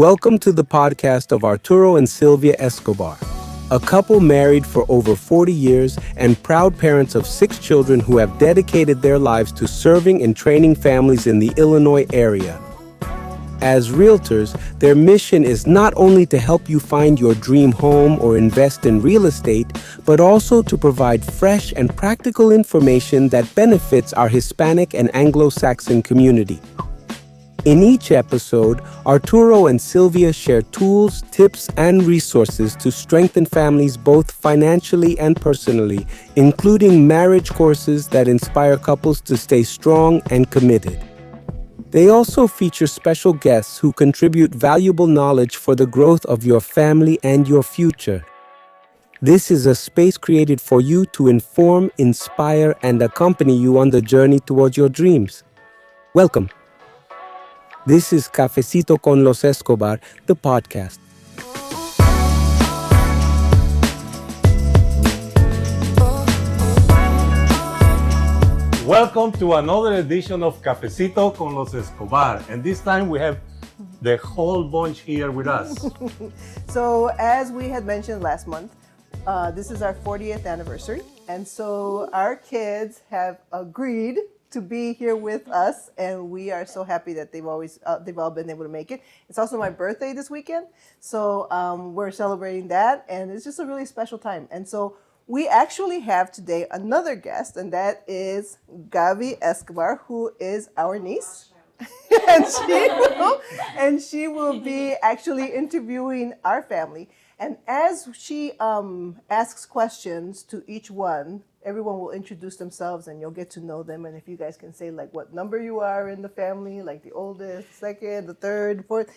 Welcome to the podcast of Arturo and Sylvia Escobar, a couple married for over 40 years and proud parents of 6 children who have dedicated their lives to serving and training families in the Illinois area. As realtors, their mission is not only to help you find your dream home or invest in real estate, but also to provide fresh and practical information that benefits our Hispanic and Anglo-Saxon community. In each episode, Arturo and Sylvia share tools, tips, and resources to strengthen families both financially and personally, including marriage courses that inspire couples to stay strong and committed. They also feature special guests who contribute valuable knowledge for the growth of your family and your future. This is a space created for you to inform, inspire, and accompany you on the journey towards your dreams. Welcome. This is Cafecito con los Escobar, the podcast. Welcome to another edition of Cafecito con los Escobar. And this time we have the whole bunch here with us. So as we had mentioned last month, this is our 40th anniversary. And so our kids have agreed to be here with us, and we are so happy that they've all been able to make it. It's also my birthday this weekend, so we're celebrating that, and it's just a really special time. And so we actually have today another guest, and that is Gaby Escobar, who is our niece. and she will be actually interviewing our family. And as she asks questions to each one, everyone will introduce themselves and you'll get to know them. And if you guys can say like what number you are in the family, like the oldest, the second, the third, fourth,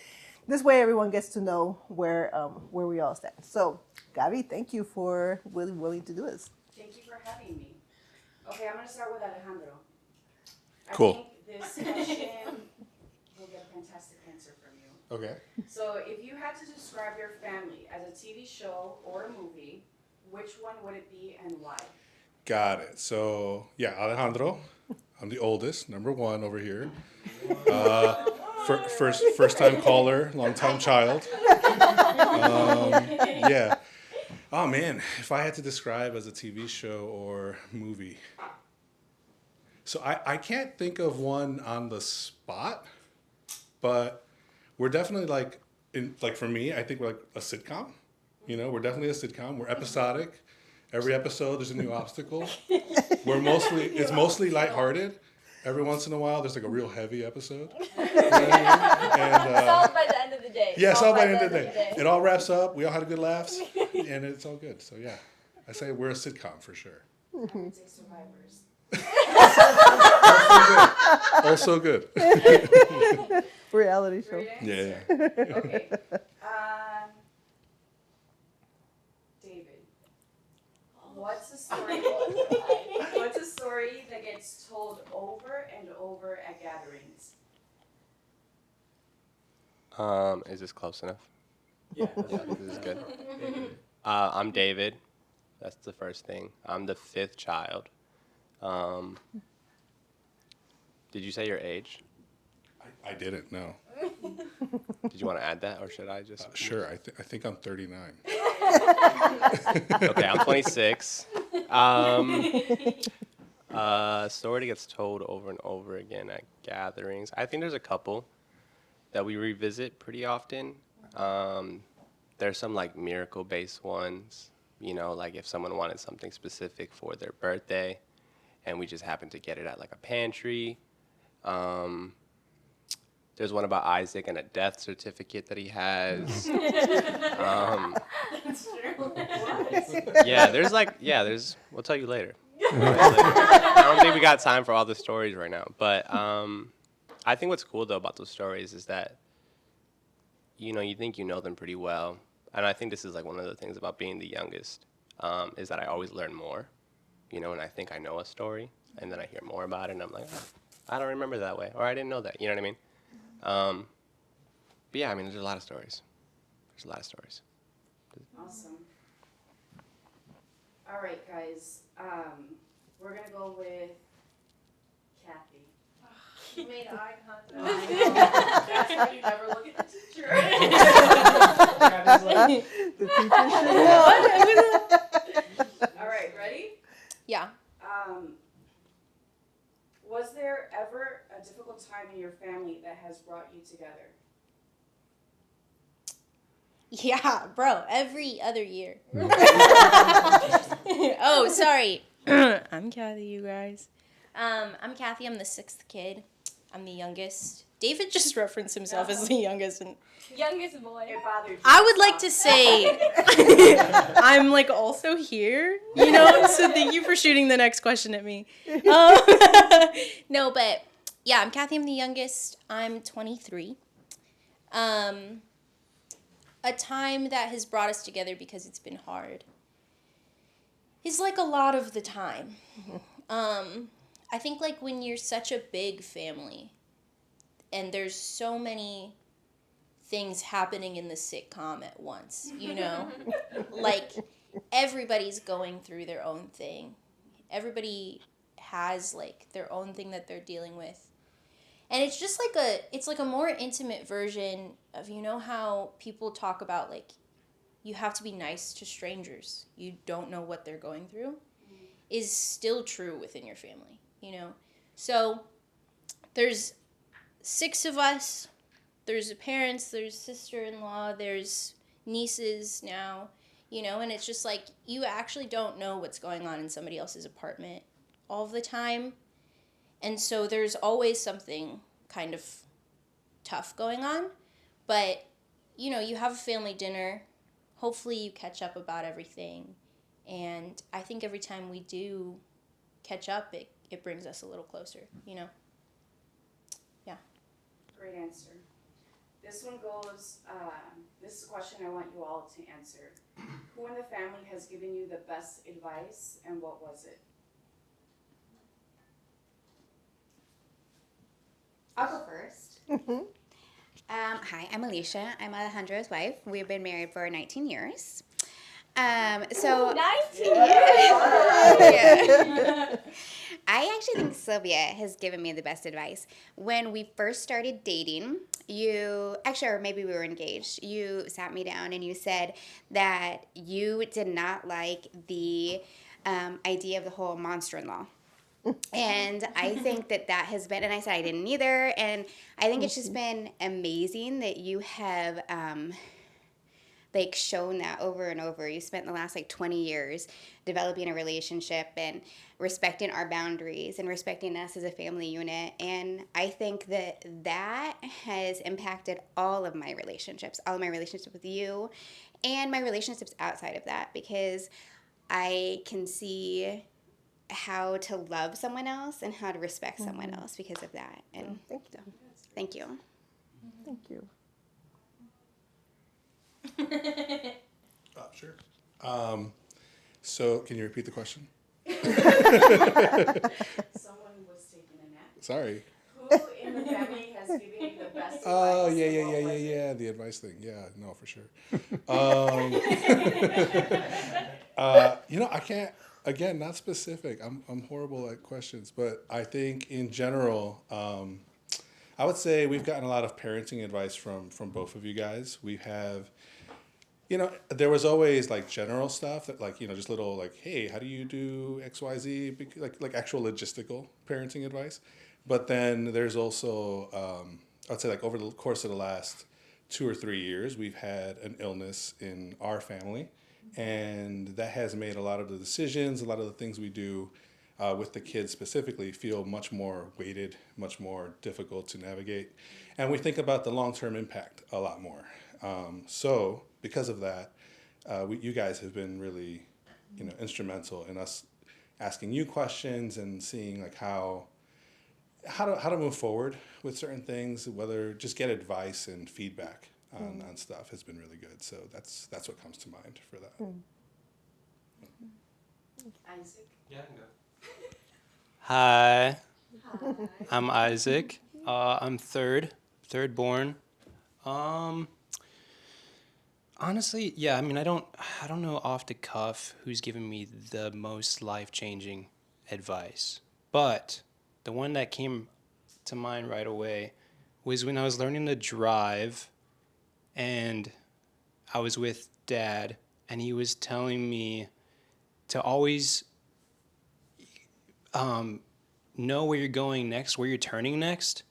this way everyone gets to know where we all stand. So, Gaby, thank you for willing to do this. Thank you for having me. Okay, I'm going to start with Alejandro. Cool. I think this question will get a fantastic answer from you. Okay. So if you had to describe your family as a TV show or a movie, which one would it be and why? Got it. So, yeah, Alejandro. I'm the oldest, number 1 over here. First time caller, long time child. Yeah. Oh, man, if I had to describe as a TV show or movie. So I can't think of one on the spot, but we're definitely like for me, I think we're like a sitcom. You know, we're definitely a sitcom. We're episodic. Every episode, there's a new obstacle. It's mostly lighthearted. Every once in a while, there's like a real heavy episode. You know what I mean? Solved by the end of the day. Yeah, solved by the end of the day. It all wraps up. We all had good laughs, and it's all good. So yeah, I say we're a sitcom for sure. I would say Survivors. Also good. Reality show. Yeah. Okay. David, what's a story? What's a story that gets told over and over at gatherings? Is this close enough? Yeah. This is good. I'm David. That's the first thing. I'm the 5th child. Did you say your age? I didn't know. Did you want to add that, or should I just? Sure. I think I'm 39. Okay, I'm 26. Story that gets told over and over again at gatherings. I think there's a couple that we revisit pretty often. There's some like miracle-based ones. You know, like if someone wanted something specific for their birthday, and we just happened to get it at like a pantry. There's one about Isaac and a death certificate that he has. That's true. There's. We'll tell you later. I don't think we got time for all the stories right now, but I think what's cool though about those stories is that, you know, you think you know them pretty well, and I think this is like one of the things about being the youngest, is that I always learn more, you know, and I think I know a story, and then I hear more about it, and I'm like, oh, I don't remember that way, or I didn't know that, you know what I mean? But yeah, I mean, there's a lot of stories. Awesome. All right, guys. We're gonna go with Kathy. You made eye contact. That's why you never look at the teacher. The teacher should know. All right, ready? Yeah. Was there ever a difficult time in your family that has brought you together? Yeah, bro, every other year. Oh, sorry. I'm Kathy, you guys. I'm Kathy. I'm the 6th kid. I'm the youngest. David just referenced himself as the youngest, and Youngest boy. It bothered you. I would like to say I'm like also here, you know. So thank you for shooting the next question at me. No, but yeah, I'm Kathy. I'm the youngest. I'm 23. A time that has brought us together because it's been hard is like a lot of the time. I think like when you're such a big family and there's so many things happening in the sitcom at once, you know? Like everybody's going through their own thing. Everybody has like their own thing that they're dealing with. And it's just like it's like a more intimate version of, you know how people talk about like you have to be nice to strangers. You don't know what they're going through is still true within your family, you know? So there's 6 of us. There's parents, there's sister-in-law, there's nieces now, you know, and it's just like you actually don't know what's going on in somebody else's apartment all the time. And so there's always something kind of tough going on. But, you know, you have a family dinner. Hopefully you catch up about everything. And I think every time we do catch up, it brings us a little closer, you know? Yeah. Great answer. This one goes, this is a question I want you all to answer. Who in the family has given you the best advice and what was it? I'll go first. Hi, I'm Alicia. I'm Alejandro's wife. We've been married for 19 years. 19 yeah. I actually think Sylvia has given me the best advice. When we first started dating, or maybe we were engaged, you sat me down and you said that you did not like the idea of the whole monster-in-law. And I think that has been, and I said I didn't either, and I think it's just been amazing that you have shown that over and over. You spent the last 20 years developing a relationship and respecting our boundaries and respecting us as a family unit. And I think that has impacted all of my relationships with you and my relationships outside of that, because I can see how to love someone else and how to respect someone else because of that. And thank you. Thank you. Sure. So can you repeat the question? Someone was taking a nap. Sorry. Who in the family has given you the best advice? Oh, and what was it? yeah. The advice thing. Yeah, no, for sure. I can't, again, not specific. I'm horrible at questions, but I think in general, I would say we've gotten a lot of parenting advice from both of you guys. We have, there was always general stuff that just little hey, how do you do X, Y, Z, like actual logistical parenting advice. But then there's also, I'd say over the course of the last 2 or 3 years, we've had an illness in our family. And that has made a lot of the decisions, a lot of the things we do with the kids specifically feel much more weighted, much more difficult to navigate. And we think about the long-term impact a lot more. So because of that, you guys have been really, instrumental in us asking you questions and seeing how to move forward with certain things, whether just get advice and feedback on stuff has been really good. So that's what comes to mind for that. Isaac? Yeah, I can go. Hi. I'm Isaac. I'm third born. Honestly, yeah, I mean, I don't know off the cuff who's given me the most life-changing advice, but the one that came to mind right away was when I was learning to drive. and I was with Dad, and he was telling me to always know where you're going next, where you're turning next,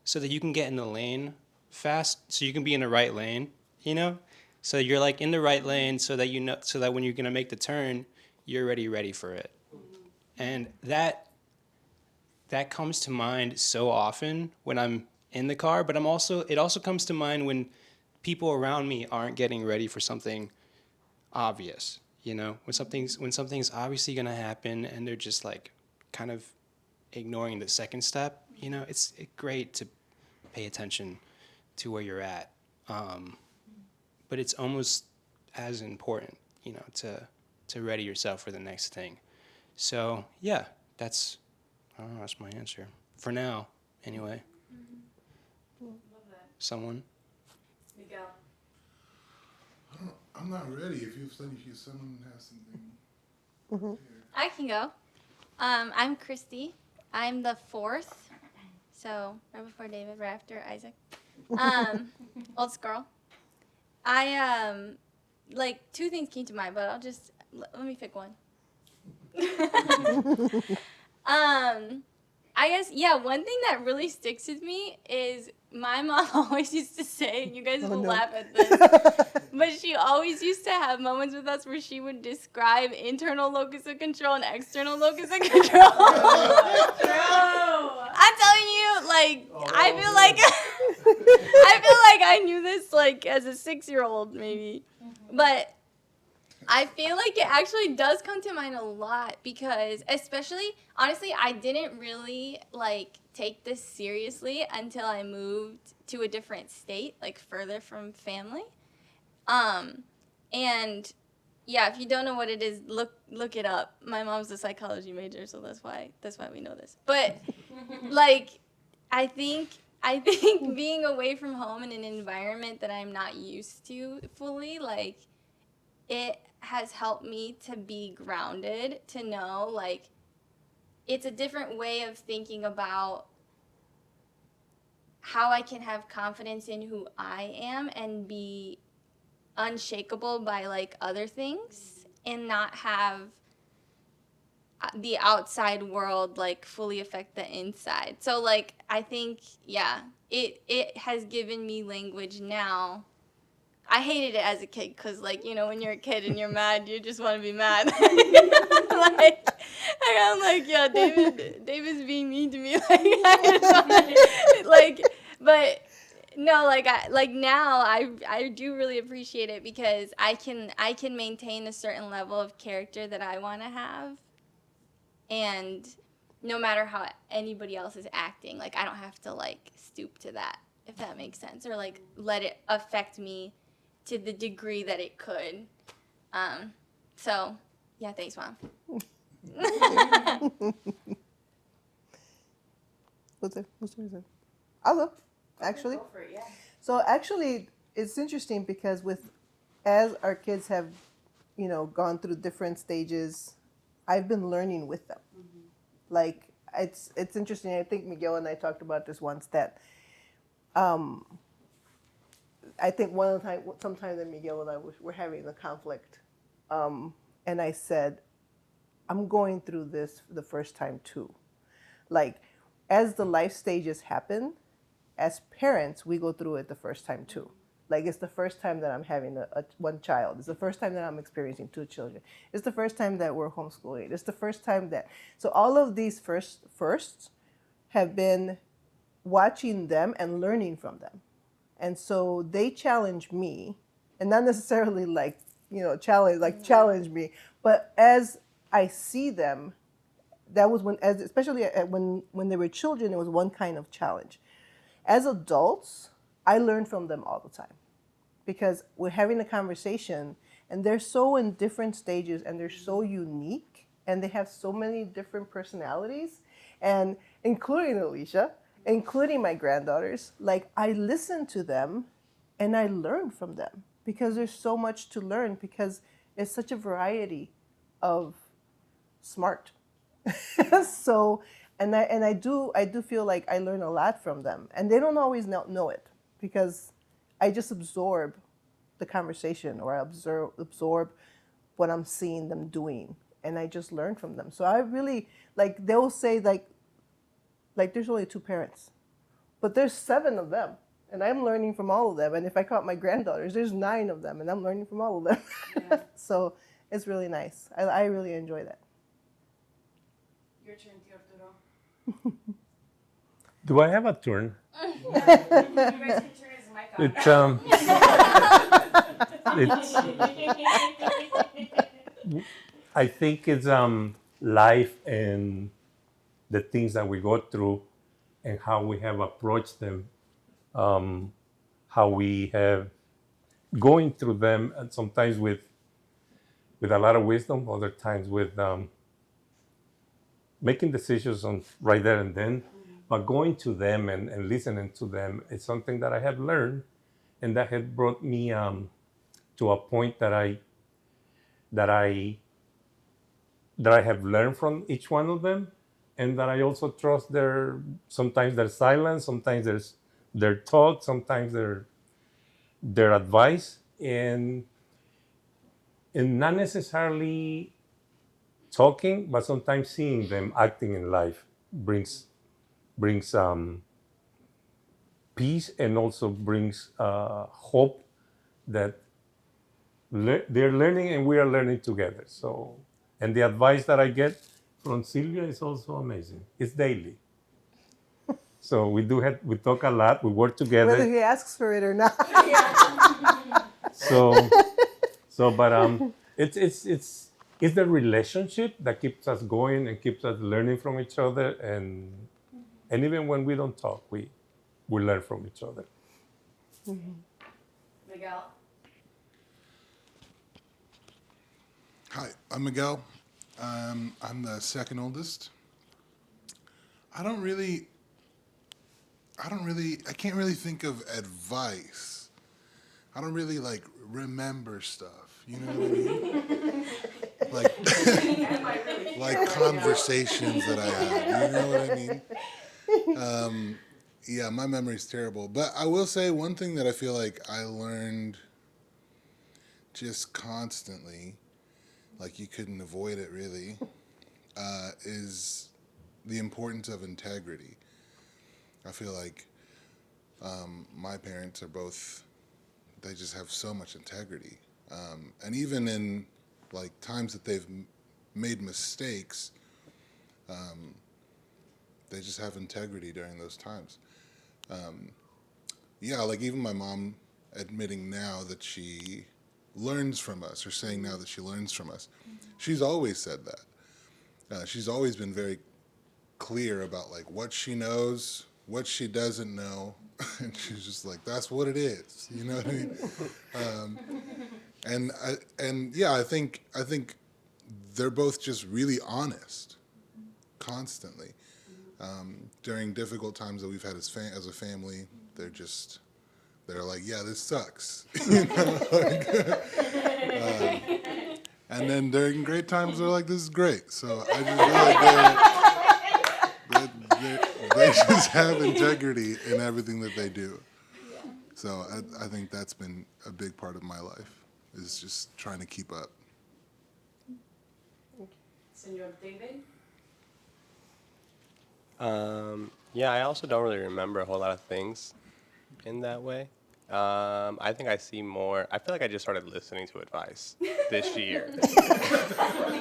so that you can get in the lane fast, so you can be in the right lane, you know? So you're like in the right lane so that you know, so that when you're gonna make the turn, you're already ready for it. And that comes to mind so often when I'm in the car, but it also comes to mind when people around me aren't getting ready for something obvious, you know? When something's obviously gonna happen and they're just like kind of ignoring the second step, you know? It's great to pay attention to where you're at. But it's almost as important, you know, to ready yourself for the next thing. So yeah, that's my answer for now, anyway. Love that. Someone. Miguel. I'm not ready. If someone has something. I can go. I'm Christy. I'm the fourth, so right before David, right after Isaac. Oldest girl. I like two things came to mind, but I'll just let me pick one. I guess one thing that really sticks with me is my mom always used to say, and you guys will laugh at this, but she always used to have moments with us where she would describe internal locus of control and external locus of control. I'm telling you, like, I feel like I knew this like as a 6-year-old maybe, but I feel like it actually does come to mind a lot because, especially, honestly, I didn't really, like, take this seriously until I moved to a different state, like, further from family. And, yeah, if you don't know what it is, look it up. My mom's a psychology major, so that's why we know this. But, like, I think being away from home in an environment that I'm not used to fully, like, it has helped me to be grounded, to know, like, it's a different way of thinking about how I can have confidence in who I am and be unshakable by, like, other things and not have the outside world, like, fully affect the inside. So, like, I think, it has given me language now. I hated it as a kid because, like, you know, when you're a kid and you're mad, you just want to be mad. I'm like, yeah, David's being mean to me. But no, now I do really appreciate it because I can maintain a certain level of character that I want to have, and no matter how anybody else is acting, like, I don't have to, like, stoop to that, if that makes sense, or, like, let it affect me to the degree that it could. So, yeah, thanks, Mom. What's it? I'll go, actually. Go for it, yeah. So actually, it's interesting because as our kids have, you know, gone through different stages, I've been learning with them. Mm-hmm. Like, it's interesting. I think Miguel and I talked about this once, that I think sometime that Miguel and I were having a conflict, and I said, I'm going through this for the first time too. Like, as the life stages happen, as parents, we go through it the first time too. Like, it's the first time that I'm having one child. It's the first time that I'm experiencing 2 children. It's the first time that we're homeschooling. It's the first time that, so all of these firsts have been watching them and learning from them. And so they challenge me, and not necessarily like, you know, challenge me, but as I see them, that was especially when they were children, it was one kind of challenge. As adults, I learn from them all the time because we're having a conversation and they're so in different stages and they're so unique and they have so many different personalities, and including Alicia, including my granddaughters. Like, I listen to them and I learn from them because there's so much to learn because it's such a variety of smart. So, and I do feel like I learn a lot from them, and they don't always know it because I just absorb the conversation, or I absorb what I'm seeing them doing, and I just learn from them. So I really, like, they'll say like there's only 2 parents, but there's 7 of them, and I'm learning from all of them. And if I count my granddaughters, there's 9 of them, and I'm learning from all of them. Yeah. So it's really nice. I really enjoy that. Your turn, Tio Arturo. Do I have a turn? You guys can turn his mic on. I think it's life and the things that we go through and how we have approached them, how we have going through them, and sometimes with a lot of wisdom, other times with making decisions on right there and then. But going to them and listening to them is something that I have learned, and that had brought me to a point that I have learned from each one of them, and that I also trust sometimes their silence, sometimes their talk, sometimes their advice, and not necessarily talking, but sometimes seeing them acting in life brings peace, and also brings hope that they're learning and we are learning together. So, and the advice that I get from Sylvia is also amazing. It's daily. So we talk a lot. We work together. Whether he asks for it or not. But it's the relationship that keeps us going and keeps us learning from each other, and even when we don't talk, we learn from each other. Miguel. Hi, I'm Miguel. I'm the second oldest. I can't really think of advice. I don't really like remember stuff. You know what I mean? like conversations that I had. You know what I mean? Yeah, my memory's terrible. But I will say one thing that I feel like I learned just constantly, like you couldn't avoid it really, is the importance of integrity. I feel like my parents are both, they just have so much integrity. And even in like times that they've made mistakes, they just have integrity during those times. Yeah, like even my mom admitting now that she learns from us, or saying now that she learns from us. She's always said that. She's always been very clear about like what she knows, what she doesn't know, and she's just like, that's what it is. You know what I mean? And yeah, I think they're both just really honest, constantly. During difficult times that we've had as a family, they're like, yeah, this sucks. You know, and then during great times, they're like, this is great. So I just feel like they just have integrity in everything that they do. So I think that's been a big part of my life, is just trying to keep up. Senor David. Yeah, I also don't really remember a whole lot of things in that way. I think I see more. I feel like I just started listening to advice this year.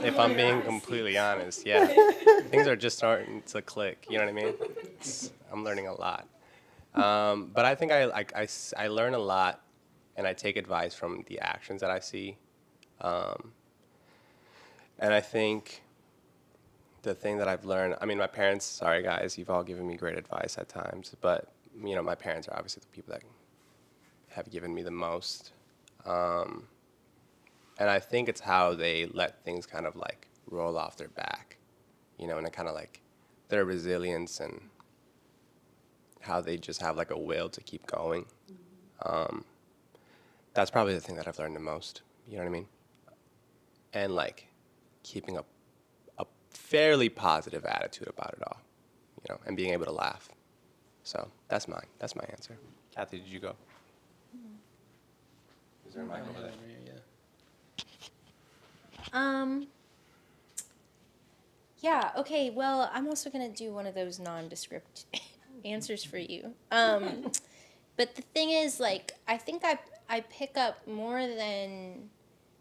If I'm being completely honest, yeah. Things are just starting to click, you know what I mean? I'm learning a lot. But I think I learn a lot, and I take advice from the actions that I see. And I think the thing that I've learned, I mean, my parents, sorry guys, you've all given me great advice at times, but you know, my parents are obviously the people that have given me the most. And I think it's how they let things kind of like roll off their back, you know, and it kind of like their resilience and how they just have like a will to keep going. That's probably the thing that I've learned the most, you know what I mean? And like keeping a fairly positive attitude about it all, you know, and being able to laugh. So that's mine. That's my answer. Kathy, did you go? Is there a mic over there? Yeah, okay, well, I'm also gonna do one of those nondescript answers for you. But the thing is, like, I think I pick up more than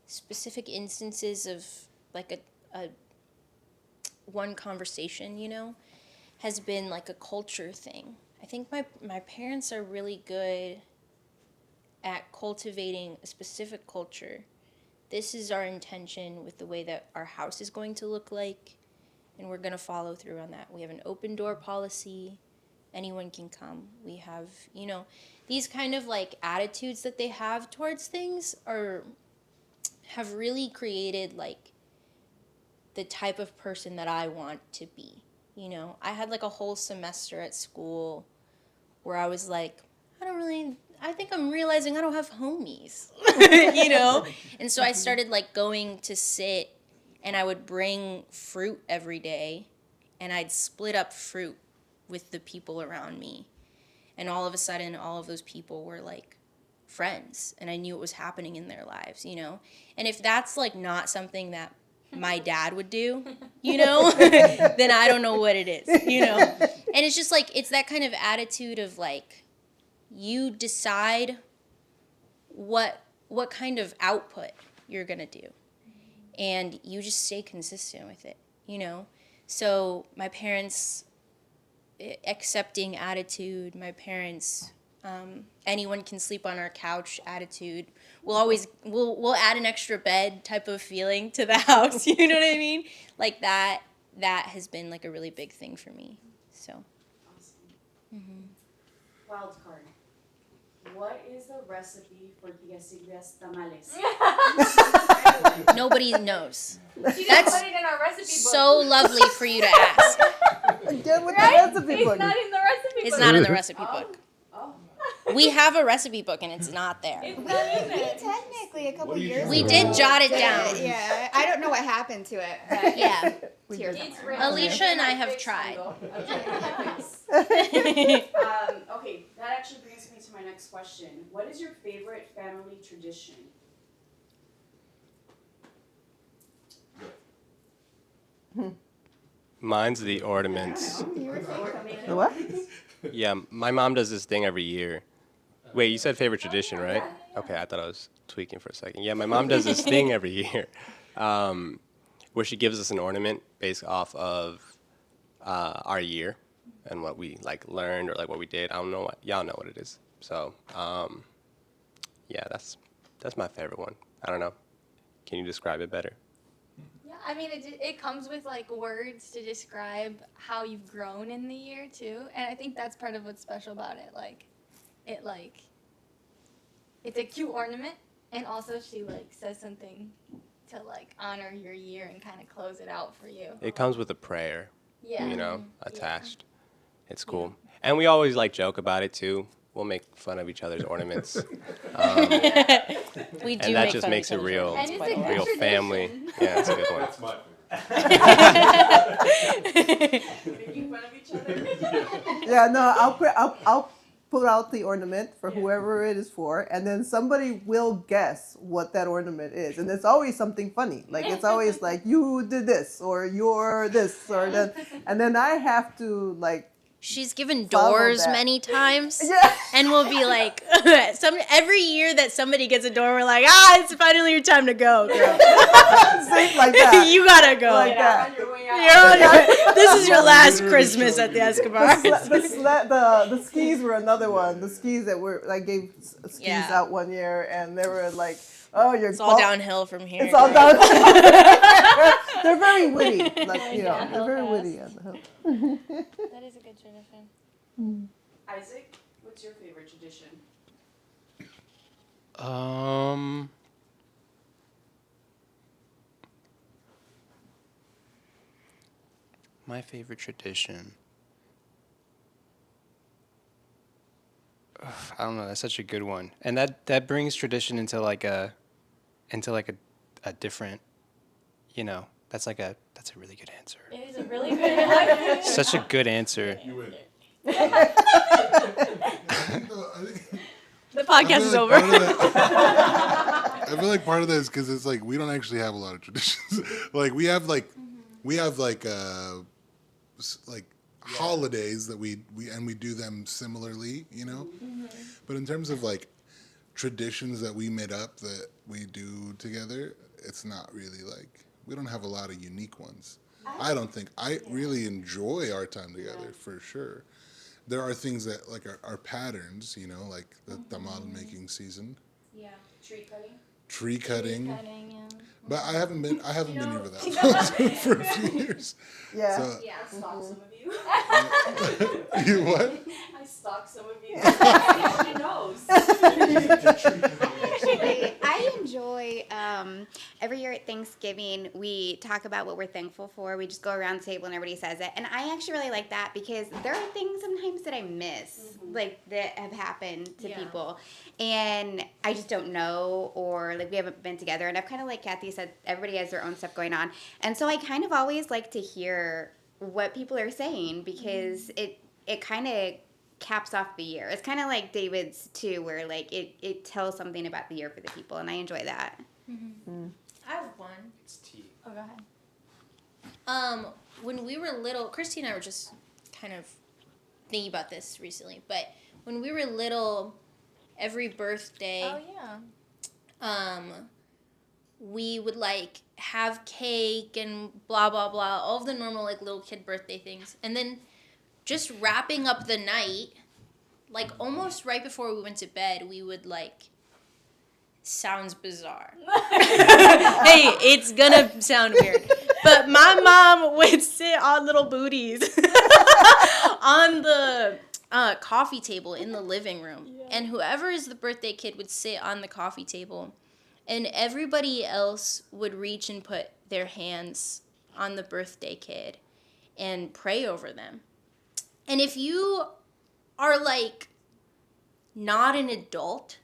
specific instances of, like, a one conversation, you know, has been, like, a culture thing. I think my parents are really good at cultivating a specific culture. This is our intention with the way that our house is going to look like, and we're going to follow through on that. We have an open door policy. Anyone can come. We have, you know, these kind of like attitudes that they have towards things have really created like the type of person that I want to be. You know, I had like a whole semester at school where I was like, I think I'm realizing I don't have homies, you know? And so I started like going to sit, and I would bring fruit every day, and I'd split up fruit with the people around me. And all of a sudden, all of those people were like friends, and I knew it was happening in their lives, you know? And if that's like not something that my dad would do, you know, then I don't know what it is, you know? And it's just like, it's that kind of attitude of like, you decide what kind of output you're gonna do, and you just stay consistent with it, you know? So my parents' accepting attitude, my parents' anyone can sleep on our couch attitude, we'll add an extra bed type of feeling to the house, you know what I mean? Like that has been like a really big thing for me, so. Awesome. Wild card. What is the recipe for Tia Silvia's tamales? Nobody knows. She didn't That's put it in our recipe book. so lovely for you to ask. Get with Right? the recipe It's book. not in the recipe book. It's not in the recipe book. Oh. We have a recipe book and it's not there. It's not in there. Technically, a couple years We ago. did jot it down. Yeah, I don't know what happened to it, but Yeah. it's here It's somewhere. written. Alicia and I have Fix tried. window. Okay, that actually brings me to my next question. What is your favorite family tradition? Mine's the ornaments. The what? Yeah, my mom does this thing every year. Wait, you said favorite tradition, right? Okay, I thought I was tweaking for a second. Yeah, my mom does this thing every year where she gives us an ornament based off of our year and what we like learned or like what we did. I don't know what y'all know what it is. So yeah, that's my favorite one. I don't know. Can you describe it better? Yeah, I mean, it comes with like words to describe how you've grown in the year too, and I think that's part of what's special about it. It's a cute ornament, and also she like says something to like honor your year and kind of close it out for you. It comes with a prayer, Yeah. you know, attached. It's cool. And we always like joke about it too. We'll make fun of each other's ornaments. We do And that make just fun makes of it each real, And it's a good real tradition. family. Yeah, it's a good one. That's my Making fun of each other? Yeah, no, I'll put out the ornament for whoever it is for, and then somebody will guess what that ornament is, and it's always something funny. Like it's always like you did this or you're this or that, and then I have to like. She's given Follow doors that. many times. Yeah. And we'll be like, every year that somebody gets a door, we're like, it's finally your time to go, girl. See, like that. You gotta go. Like that. On your way out. You're on your, this is your last Christmas at the Escobars. The skis were another one. The skis that were like gave skis Yeah. out one year, and they were like, "Oh, you're It's all downhill from here. It's all down. They're very witty, like you know, Yeah, they're very Hill witty. That is a good tradition. Isaac, what's your favorite tradition? My favorite tradition. Ugh, I don't know. That's such a good one, and that brings tradition into like a different, you know. That's a really good answer. It is a really good answer. Such a good answer. You win. The podcast is over. I feel like part of that is because it's like we don't actually have a lot of traditions. Like we have like holidays that we do them similarly, you know. But in terms of like traditions that we made up that we do together, it's not really like we don't have a lot of unique ones. I don't think. I really enjoy our time together for sure. There are things that like are patterns, you know, like the tamal making season. Yeah. Tree cutting. Tree cutting. Yeah. But I haven't been here for that for a few years. Yeah. So, Yeah, I'll stalk some of you. you what? I stalk some of you. She knows. Actually, I enjoy every year at Thanksgiving, we talk about what we're thankful for. We just go around the table and everybody says it. And I actually really like that because there are things sometimes that I miss, like that have happened to people. And I just don't know, or like we haven't been together. And I've kind of like Kathy said, everybody has their own stuff going on. And so I kind of always like to hear what people are saying because it kind of caps off the year. It's kind of like David's too, where like it tells something about the year for the people, and I enjoy that. I have one. It's tea. Oh, go ahead. When we were little, Christy and I were just kind of thinking about this recently, but when we were little, every birthday, Oh yeah. we would like have cake and blah blah blah, all of the normal like little kid birthday things, and then just wrapping up the night, like almost right before we went to bed, we would like. Sounds bizarre. Hey, it's gonna sound weird. But my mom would sit on little booties on the coffee table in the living room. Yeah. And whoever is the birthday kid would sit on the coffee table. And everybody else would reach and put their hands on the birthday kid and pray over them. And if you are like not an adult,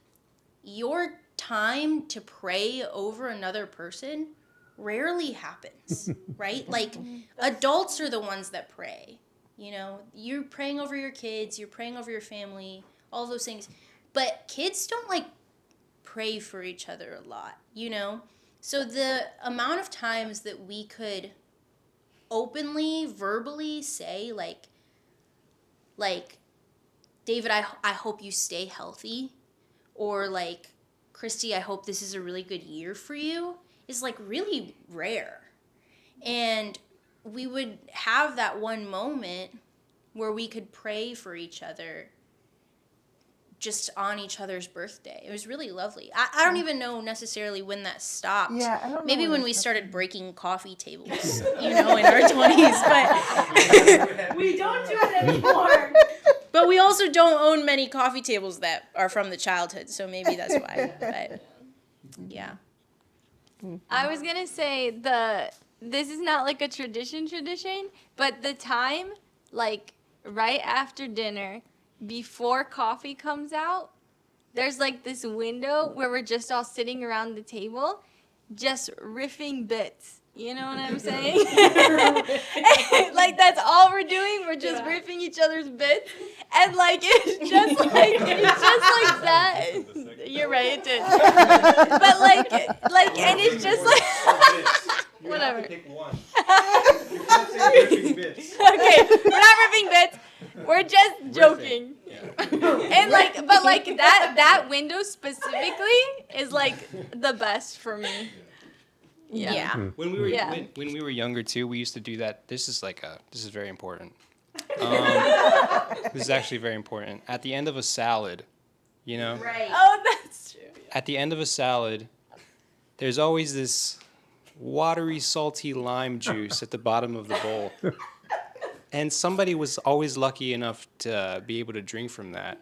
your time to pray over another person rarely happens, right? Like adults are the ones that pray, you know, you're praying over your kids, you're praying over your family, all those things, but kids don't like pray for each other a lot, you know? So the amount of times that we could openly, verbally say like David, I hope you stay healthy, or like Christy, I hope this is a really good year for you, is like really rare. And we would have that one moment where we could pray for each other just on each other's birthday. It was really lovely. I don't even know necessarily when that stopped. Yeah, I don't know Maybe when it we stopped. started breaking coffee tables, you know, in our 20s. But We don't do it anymore. But we also don't own many coffee tables that are from the childhood, so maybe that's why. But yeah. I was gonna say this is not like a tradition, but the time like right after dinner, before coffee comes out, there's like this window where we're just all sitting around the table, just riffing bits. You know what I'm saying? Like that's all we're doing. We're just riffing each other's bits, and like it's just like that. You're right, it did. But like, and it's just like whatever. Pick one. Okay, we're not ripping bits. We're just joking. And like, but like that window specifically is like the best for me. Yeah. When we were Yeah. when we were younger too, we used to do that. This is very important. This is actually very important. At the end of a salad, you know. Right. Oh, that's true. At the end of a salad, there's always this watery, salty lime juice at the bottom of the bowl. And somebody was always lucky enough to be able to drink from that.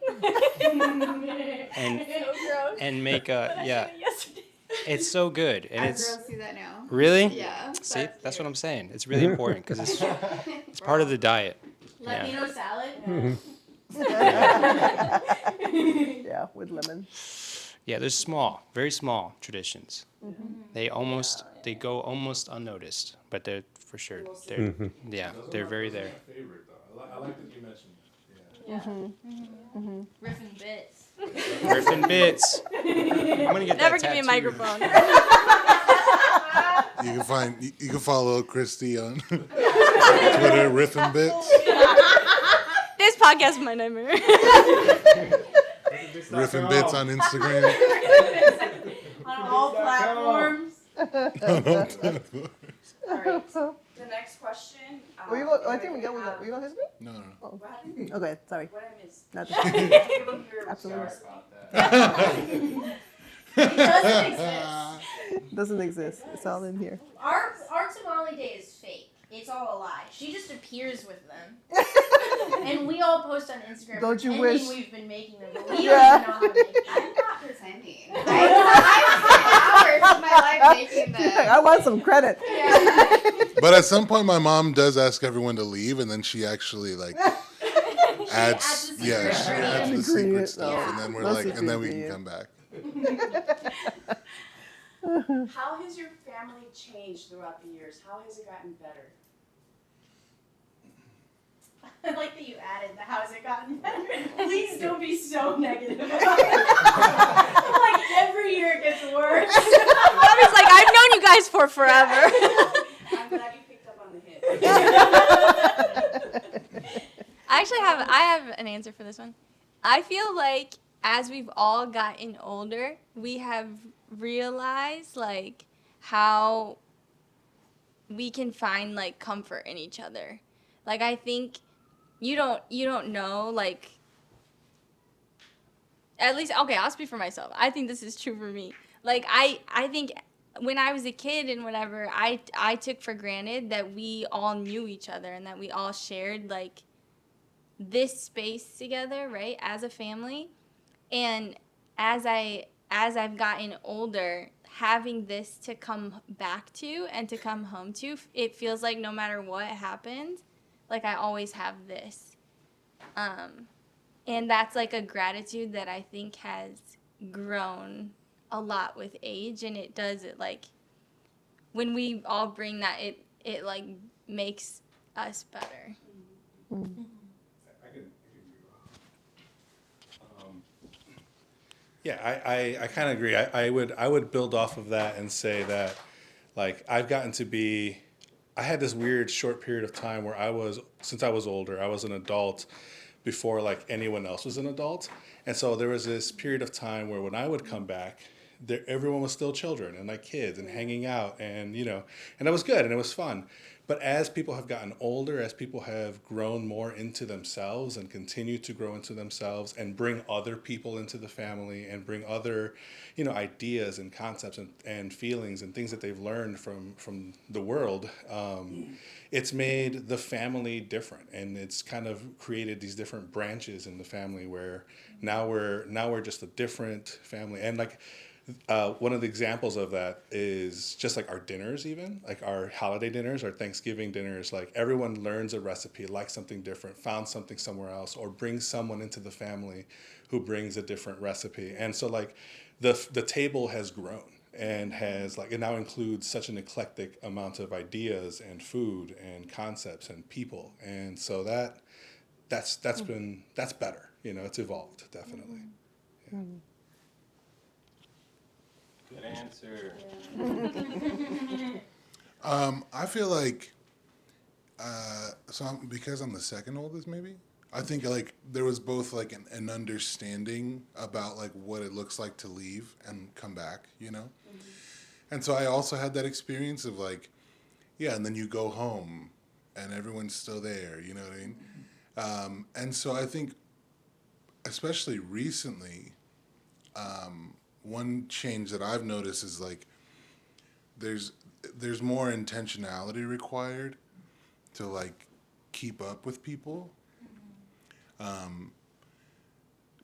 And So gross. and make a yeah. Yesterday. It's so good, and Our it's girls do that now. really Yeah. see that's what I'm saying. It's really important because it's part of the diet. Yeah. Latino salad. Yeah, with lemon. Yeah, there's very small traditions. They go almost unnoticed, but they're for sure they're very there. My favorite though. I like that you mentioned. Yeah. Riffing bits. Riffin' Bits. I'm gonna get Never that give me a tattooed. microphone. You can follow Christy on Twitter, Riffin' Bits, This podcast is my nightmare. Riffin' Bits on Instagram. On all platforms. All right. The next question. Were you I think we got with that. Were you going to hit me? No. What happened? Okay, sorry. What I missed? Nothing. Absolutely. It doesn't exist. Doesn't exist. It's all in here. Our tamale day is fake. It's all a lie. She just appears with them. And we all post on Instagram Don't you pretending wish? we've been making them, but we Yeah. don't even know how to make them. I'm not pretending. I spent hours of my life making them. I want some credit. But at some point, my mom does ask everyone to leave, and then she actually like adds the yeah, secret she adds the ingredient. secret stuff, Yeah. and then we're No like, and then we secret can come back. How has your family changed throughout the years? How has it gotten better? I like that you added the how's it gotten better. Please don't be so negative about it. Like every year it gets worse. Bobby's like, I've known you guys for forever. I'm glad you picked up on the hint. I have an answer for this one. I feel like as we've all gotten older, we have realized like how we can find like comfort in each other. Like I think you don't know like at least okay, I'll speak for myself. I think this is true for me. Like I think when I was a kid and whatever, I took for granted that we all knew each other and that we all shared like this space together, right, as a family. And as I've gotten older, having this to come back to and to come home to, it feels like no matter what happens, like I always have this. And that's like a gratitude that I think has grown a lot with age, and it like when we all bring that, it like makes us better. Yeah, I kind of agree. I would build off of that and say that, like, I've gotten to be, I had this weird short period of time where since I was older, I was an adult before like anyone else was an adult. And so there was this period of time where when I would come back, everyone was still children and like kids and hanging out and, and it was good and it was fun. But as people have gotten older, as people have grown more into themselves and continue to grow into themselves and bring other people into the family and bring other, ideas and concepts and feelings and things that they've learned from the world, it's made the family different. And it's kind of created these different branches in the family where now we're just a different family. And like, one of the examples of that is just like our dinners, even like our holiday dinners, our Thanksgiving dinners. Like everyone learns a recipe, likes something different, found something somewhere else, or brings someone into the family who brings a different recipe. And so like the table has grown and has like it now includes such an eclectic amount of ideas and food and concepts and people. And so that's better. It's evolved definitely. Yeah. Good answer. I feel like, because I'm the second oldest, maybe. I think like there was both like an understanding about like what it looks like to leave and come back, And so I also had that experience of like, yeah, and then you go home and everyone's still there, you know what I mean? And so I think, especially recently, one change that I've noticed is like there's more intentionality required to like keep up with people.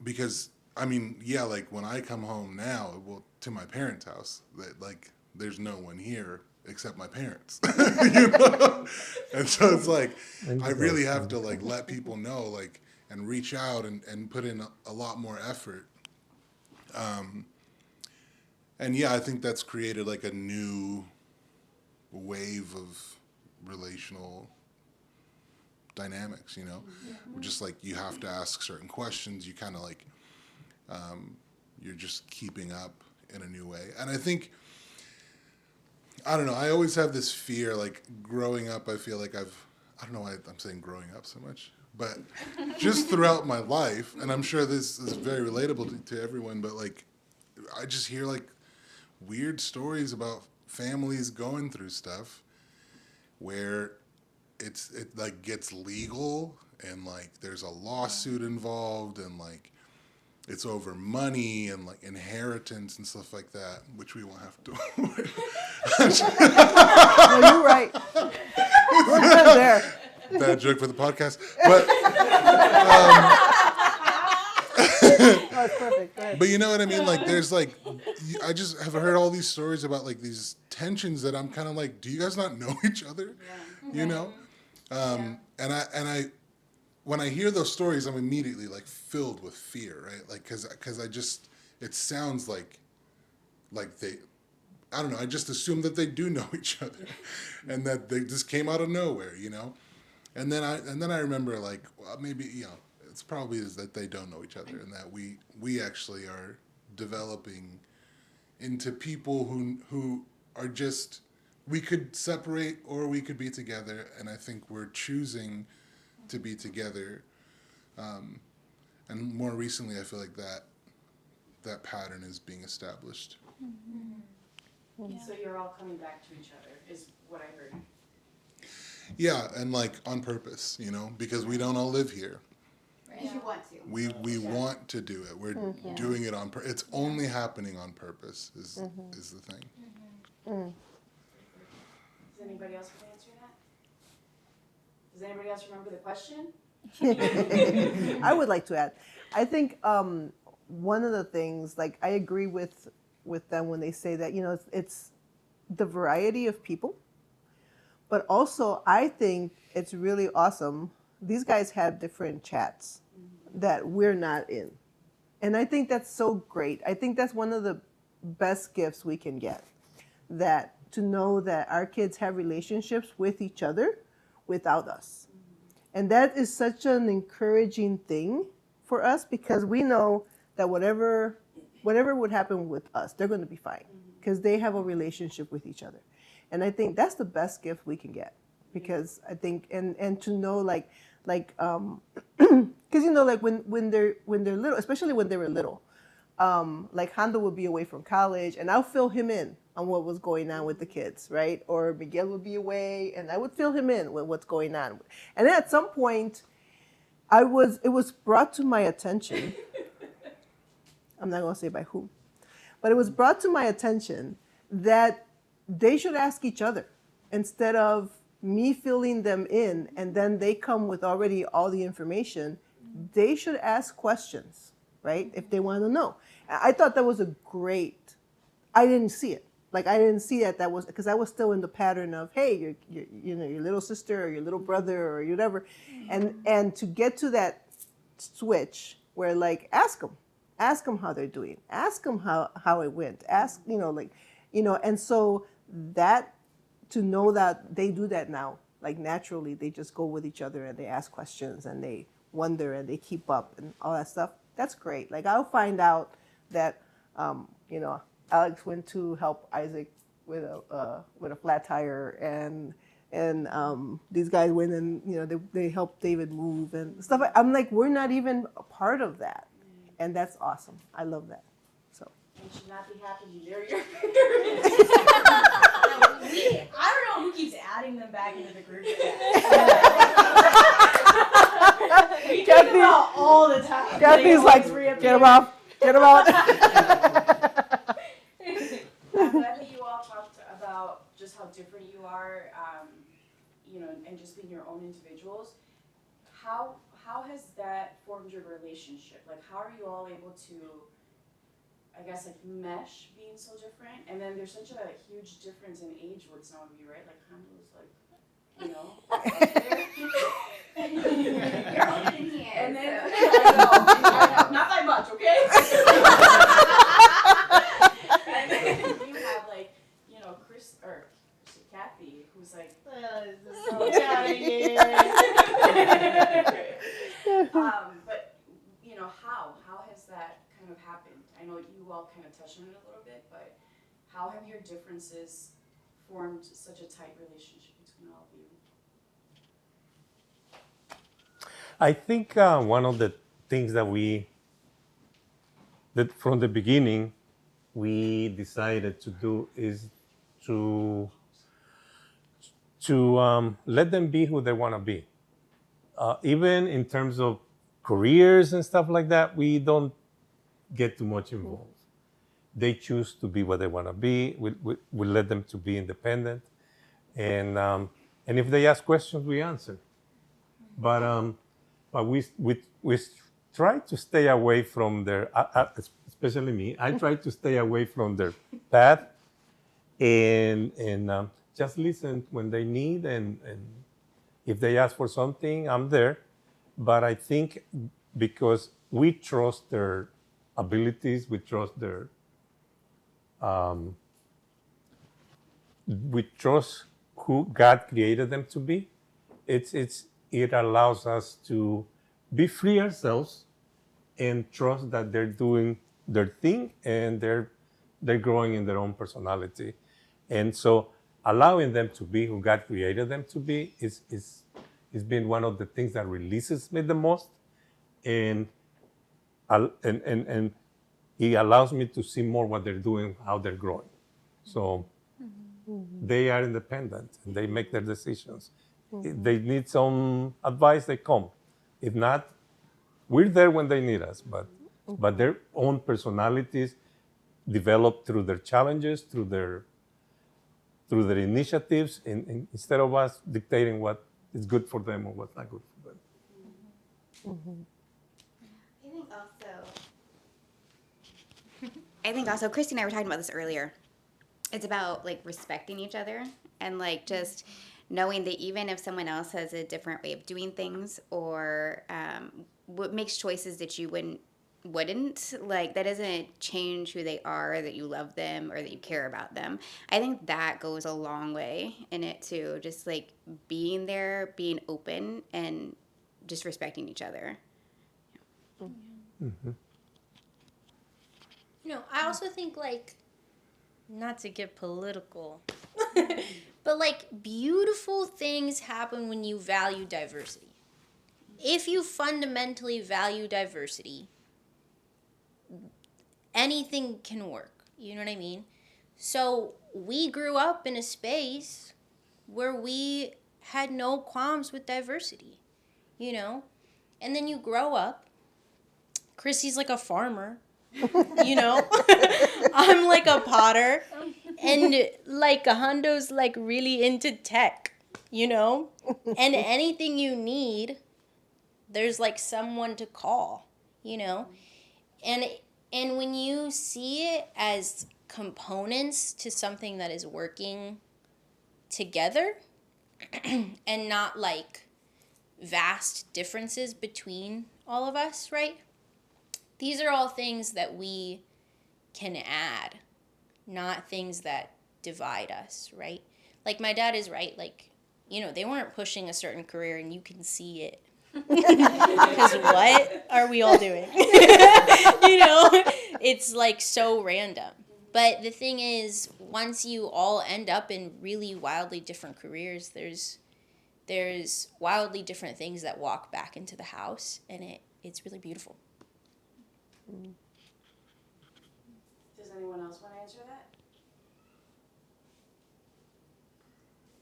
Because I mean, yeah, like when I come home now, to my parents' house, that like there's no one here except my parents. And so it's like I really have to like let people know like and reach out and put in a lot more effort. And yeah, I think that's created like a new wave of relational dynamics, Just like you have to ask certain questions. You kind of like, you're just keeping up in a new way. And I think, I don't know, I always have this fear, like growing up, I feel like I don't know why I'm saying growing up so much, but just throughout my life, and I'm sure this is very relatable to everyone, but like, I just hear like weird stories about families going through stuff where it like gets legal and like there's a lawsuit involved and like it's over money and like inheritance and stuff like that, which we won't have to. No, you're right. We're good there. Bad joke for the podcast, but Oh, it's perfect. Go ahead. but you know what I mean. Like, there's like, I just have heard all these stories about like these tensions that I'm kind of like, do you guys not know each other? You know, and I when I hear those stories, I'm immediately like filled with fear, right? Like, because I just, it sounds like they, I don't know, I just assume that they do know each other and that they just came out of nowhere, you know? And then I remember like, well, maybe, you know, it's probably is that they don't know each other and that we actually are developing into people who are just, we could separate or we could be together. And I think we're choosing to be together. And more recently, I feel like that pattern is being established. So you're all coming back to each other, is what I heard. Yeah, and like on purpose, you know, because we don't all live here. Because you want to. We want to do it. We're doing it on purpose. It's only happening on purpose is the thing. Does anybody else want to answer that? Does anybody else remember the question? I would like to add. I think one of the things, like, I agree with them when they say that, you know, it's the variety of people, but also I think it's really awesome. These guys have different chats that we're not in, and I think that's so great. I think that's one of the best gifts we can get, that to know that our kids have relationships with each other without us. And that is such an encouraging thing for us, because we know that whatever would happen with us, they're going to be fine because they have a relationship with each other. And I think that's the best gift we can get, because I think, and to know like because you know, like when they're little, especially when they were little, like Hondo would be away from college and I'll fill him in on what was going on with the kids, right? Or Miguel would be away and I would fill him in with what's going on. And then at some point, it was brought to my attention, I'm not going to say by whom, but it was brought to my attention that they should ask each other instead of me filling them in and then they come with already all the information. They should ask questions, right? If they want to know. I thought that was a great, I didn't see it. Like, I didn't see that was, because I was still in the pattern of, hey, your little sister or your little brother or whatever. And to get to that switch where, like, ask them how they're doing. Ask them how it went. Ask, and so that, to know that they do that now, like naturally, they just go with each other and they ask questions and they wonder and they keep up and all that stuff. That's great. Like, I'll find out that, Alex went to help Isaac with a flat tire, and these guys went and they helped David move and stuff. I'm like, we're not even a part of that, and that's awesome. I love that. So You should not be happy they're your I don't know who keeps adding them back into the group chat. We talk about all the time. Kathy's like, get them out. I'm glad that you all talked about just how different you are, and just being your own individuals. How has that formed your relationship? Like, how are you all able to, I guess, like, mesh being so different? And then there's such a huge difference in age with some of you, right? Like, Hondo's like, You're older than he is. and then, I know, not by much, okay? And then you have, like, Kathy, who's like, Get out of here. but, how has that kind of happened? I know you all kind of touched on it a little bit, but how have your differences formed such a tight relationship between all of you? I think one of the things that from the beginning we decided to do is to let them be who they want to be. Even in terms of careers and stuff like that, we don't get too much involved. They choose to be what they want to be. We let them to be independent, and if they ask questions, we answer. But we try to stay away from their, especially me. I try to stay away from their path, and just listen when they need, and if they ask for something, I'm there. But I think because we trust their abilities, we trust we trust who God created them to be. It allows us to be free ourselves and trust that they're doing their thing and they're growing in their own personality. And so allowing them to be who God created them to be is been one of the things that releases me the most, and it allows me to see more what they're doing, how they're growing. So they are independent and they make their decisions. If they need some advice, they come. If not, we're there when they need us. But their own personalities develop through their challenges, through their initiatives, instead of us dictating what is good for them or what's not good for them. I think also, Christy and I were talking about this earlier. It's about like respecting each other and like just knowing that even if someone else has a different way of doing things or what makes choices that you wouldn't, like that doesn't change who they are, that you love them or that you care about them. I think that goes a long way in it too. Just like being there, being open, and just respecting each other. Mm-hmm. You know, I also think, like, not to get political, but like beautiful things happen when you value diversity. If you fundamentally value diversity, anything can work. You know what I mean? So we grew up in a space where we had no qualms with diversity, you know? And then you grow up. Chrissy's like a farmer, you know? I'm like a potter. And like Hondo's like really into tech, you know? And anything you need, there's like someone to call, you know? And when you see it as components to something that is working together and not like vast differences between all of us, right? These are all things that we can add, not things that divide us, right? Like my dad is right, like, you know, they weren't pushing a certain career and you can see it. Because what are we all doing? You know, it's like so random. But the thing is, once you all end up in really wildly different careers, there's wildly different things that walk back into the house, and it's really beautiful. Does anyone else want to answer that?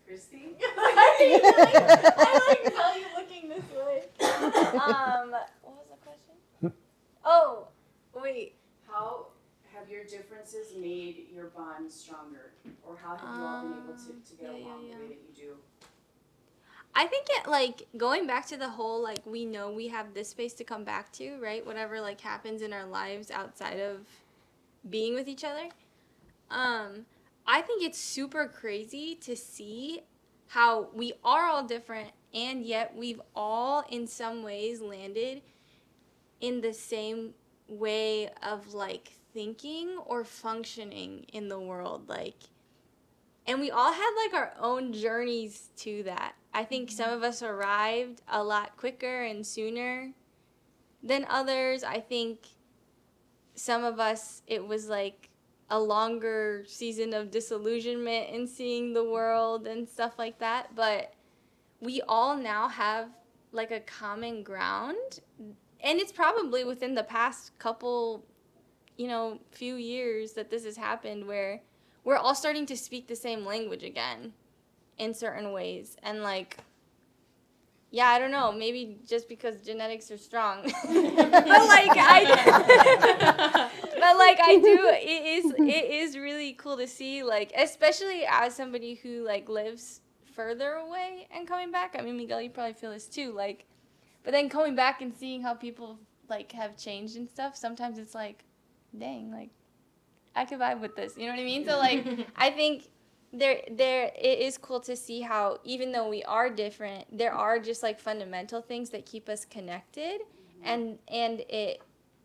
Christy? I like how you're looking this way. What was the question? Oh, wait. How have your differences made your bond stronger? Or how have you all been able to get along the way that you do? I think it, like, going back to the whole, like, we know we have this space to come back to, right? Whatever, like, happens in our lives outside of being with each other. I think it's super crazy to see how we are all different, and yet we've all, in some ways, landed in the same way of, like, thinking or functioning in the world, like, and we all had, like, our own journeys to that. I think some of us arrived a lot quicker and sooner than others. I think some of us, it was like a longer season of disillusionment in seeing the world and stuff like that. But we all now have like a common ground. And it's probably within the past couple, few years that this has happened, where we're all starting to speak the same language again in certain ways. And like, yeah, I don't know, maybe just because genetics are strong. It is really cool to see, like, especially as somebody who like lives further away and coming back. I mean, Miguel, you probably feel this too, like, but then coming back and seeing how people like have changed and stuff, sometimes it's like, dang, like, I could vibe with this, you know what I mean? So like, I think it is cool to see how, even though we are different, there are just like fundamental things that keep us connected, and it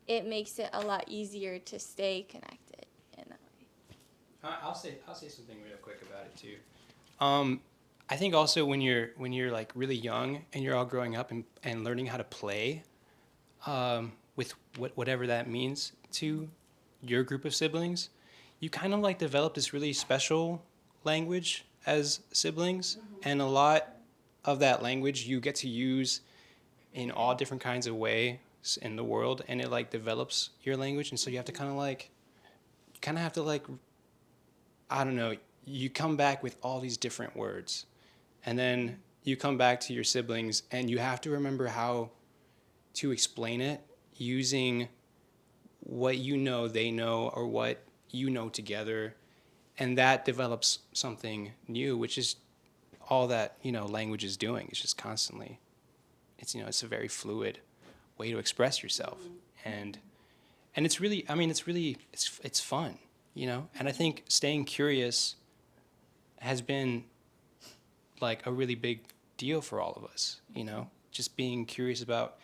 makes it a lot easier to stay connected in that way. I'll say something real quick about it too. I think also when you're like really young and you're all growing up and learning how to play, with whatever that means to your group of siblings, you kind of like develop this really special language as siblings, and a lot of that language you get to use in all different kinds of ways in the world, and it like develops your language. And so you have to I don't know, you come back with all these different words, and then you come back to your siblings and you have to remember how to explain it using what you know they know, or what you know together, and that develops something new, which is all that language is doing. It's just constantly, it's a very fluid way to express yourself, and it's really, it's fun, and I think staying curious has been like a really big deal for all of us, just being curious about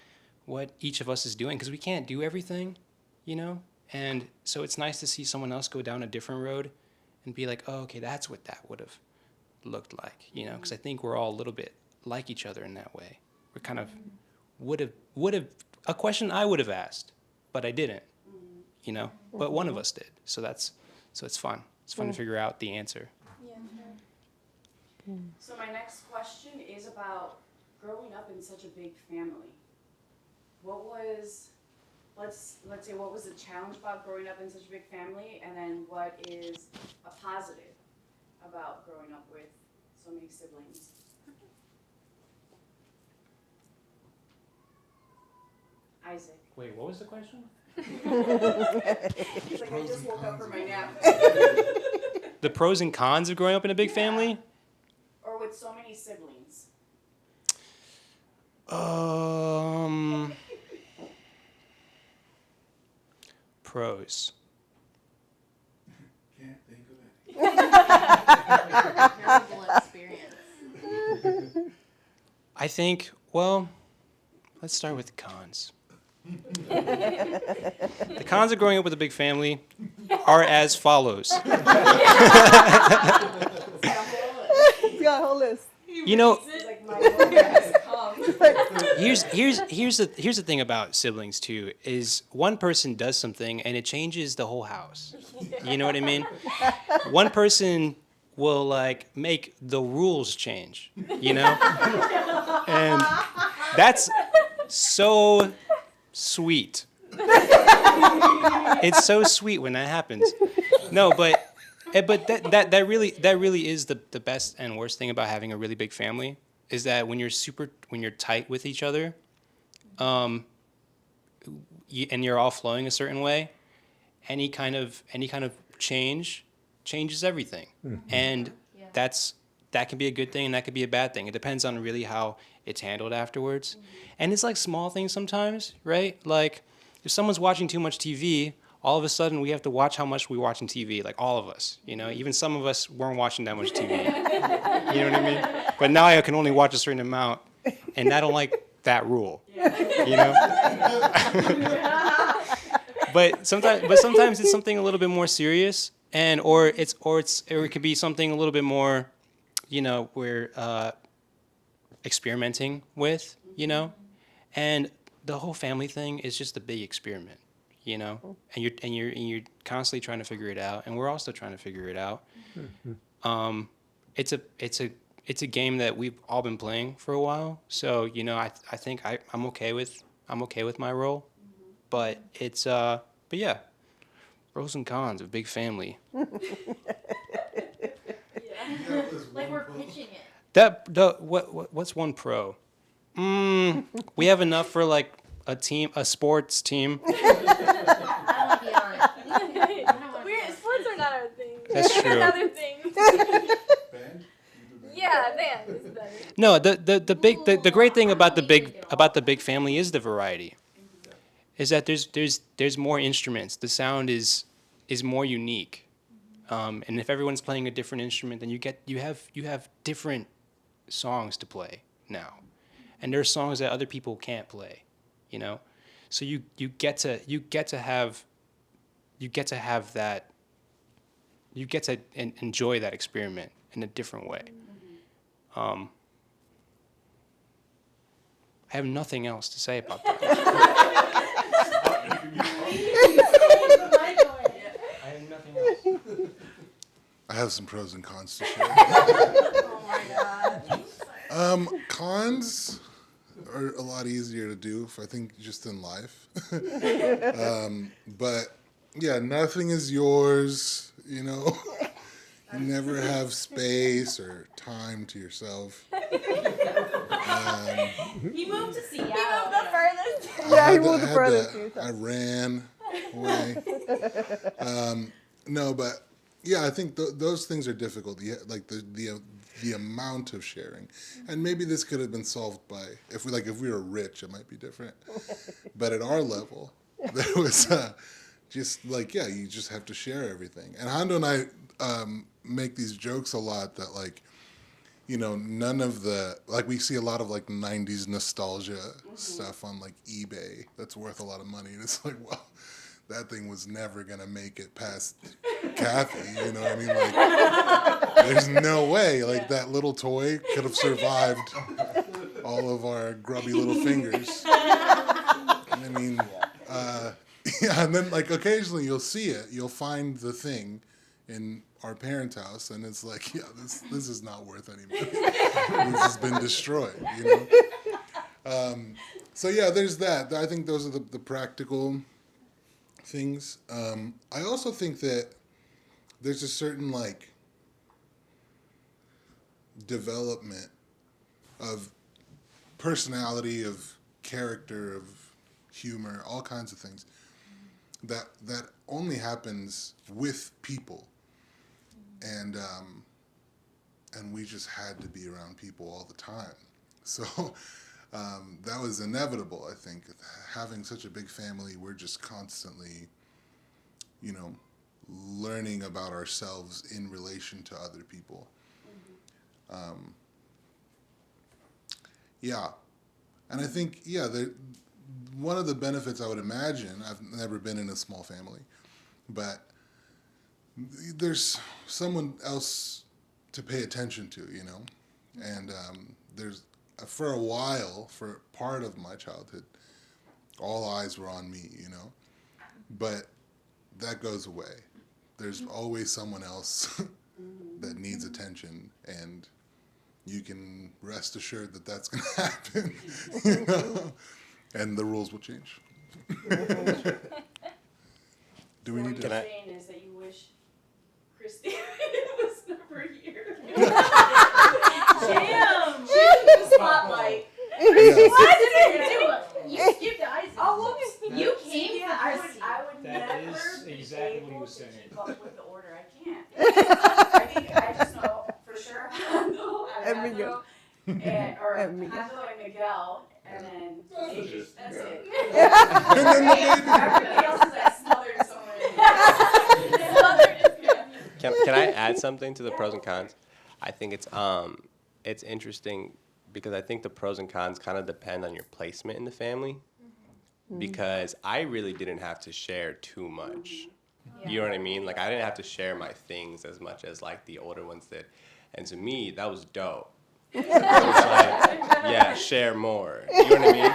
what each of us is doing, because we can't do everything, and so it's nice to see someone else go down a different road and be like, oh, okay, that's what that would have looked like, because I think we're all a little bit like each other in that way. We're kind of would have a question I would have asked, but I didn't, but one of us did. So it's fun. It's fun to figure out the answer. Yeah, sure. So my next question is about growing up in such a big family. What was, let's say, what was the challenge about growing up in such a big family, and then what is a positive about growing up with so many siblings? Isaac. Wait, what was the question? He's like, I just woke up from my nap. The pros and cons of growing up in a big family? Or with so many siblings. Pros. Can't think of it. Terrible experience. I think, well, let's start with the cons. The cons of growing up with a big family are as follows. He's got a whole list. It's like my moment has come. Here's the thing about siblings too, is one person does something and it changes the whole house. You know what I mean? One person will like make the rules change, and that's so sweet. It's so sweet when that happens. No, but that really is the best and worst thing about having a really big family, is that when you're tight with each other, and you're all flowing a certain way, any kind of changes everything. And that can be a good thing and that could be a bad thing. It depends on really how it's handled afterwards. And it's like small things sometimes, right? Like if someone's watching too much TV, all of a sudden we have to watch how much we're watching TV, like all of us, even some of us weren't watching that much TV. You know what I mean? But now I can only watch a certain amount, and I don't like that rule. But sometimes it's something a little bit more serious, or it could be something a little bit more, we're experimenting with, and the whole family thing is just a big experiment, you know, and you're constantly trying to figure it out, and we're also trying to figure it out. It's a game that we've all been playing for a while, so you know, I think I'm okay with my role, but but yeah, pros and cons of big family. Like we're pitching it. What's one pro? We have enough for like a sports team. Sports are not our thing. That's true. Another thing. Yeah, band is better. No, the great thing about the big family is the variety. Is that there's more instruments. The sound is more unique. And if everyone's playing a different instrument, then you have different songs to play now. And there are songs that other people can't play, you know? So you get to enjoy that experiment in a different way. I have nothing else to say about that. I have nothing else. I have some pros and cons to share. Oh my god. Cons are a lot easier to do, I think, just in life. But yeah, nothing is yours, you know. You never have space or time to yourself. He moved to Seattle. He moved the furthest. Yeah, he moved the furthest. I ran away. No, but yeah, I think those things are difficult. Like the amount of sharing, and maybe this could have been solved by if we were rich, it might be different. But at our level, there was just like you just have to share everything. And Hondo and I make these jokes a lot that like, you know, none of the we see a lot of like 90s nostalgia stuff on like eBay that's worth a lot of money, and it's like, well, that thing was never gonna make it past Kathy, you know what I mean? Like, there's no way like that little toy could have survived all of our grubby little fingers. I mean, yeah, and then like occasionally you'll see it, you'll find the thing in our parents' house, and it's like, yeah, this is not worth any money. This has been destroyed, you know? So yeah, there's that. I think those are the practical things. I also think that there's a certain like development of personality, of character, of humor, all kinds of things that only happens with people, and we just had to be around people all the time. So that was inevitable, I think. Having such a big family, we're just constantly, you know, learning about ourselves in relation to other people. Yeah. And I think, one of the benefits I would imagine, I've never been in a small family, but there's someone else to pay attention to, you know? And there's, for a while, for part of my childhood, all eyes were on me, you know? But that goes away. There's always someone else that needs attention, and you can rest assured that that's going to happen, you know? And the rules will change. Do we need to? What you're saying is that you wish Christy was never here. Damn! She took the spotlight. Yes. What did you do? You skipped Isaac. Oh, you came for I Christy. would That never is be exactly what he able was to saying. keep up with the order. I can't. I just know for sure Hondo, And Miguel. Hondo and Miguel, and then Paige. That's it. And then the baby. Everybody else is like smothered somewhere. Smothered is good. Can I add something to the pros and cons? I think it's interesting because I think the pros and cons kind of depend on your placement in the family. Because I really didn't have to share too much. You know what I mean? Like, I didn't have to share my things as much as like the older ones did. And to me, that was dope. It was like, yeah, share more. You know what I mean?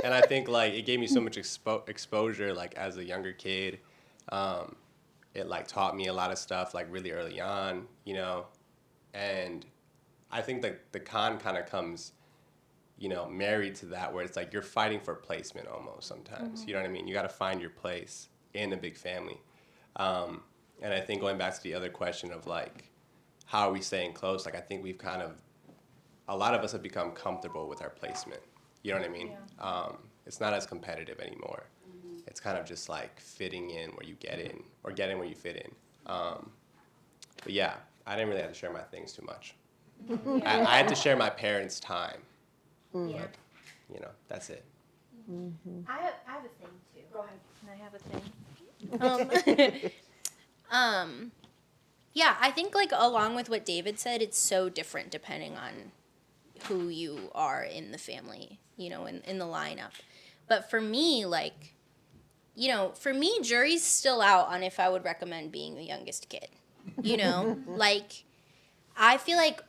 And I think like it gave me so much exposure like as a younger kid. It like taught me a lot of stuff like really early on, you know. And I think that the con kind of comes, you know, married to that, where it's like you're fighting for placement almost sometimes. You know what I mean? You got to find your place in a big family. And I think going back to the other question of like, how are we staying close? Like I think we've kind of, a lot of us have become comfortable with our placement. You know what I mean? Yeah. It's not as competitive anymore. It's kind of just like fitting in where you get in, or get in where you fit in. But yeah, I didn't really have to share my things too much. I had to share my parents' time. Yeah. But, you know, that's it. I have a thing too. Go ahead. Can I have a thing? Yeah, I think like along with what David said, it's so different depending on who you are in the family, you know, in the lineup. But for me, like, you know, for me, jury's still out on if I would recommend being the youngest kid. You know, like, I feel like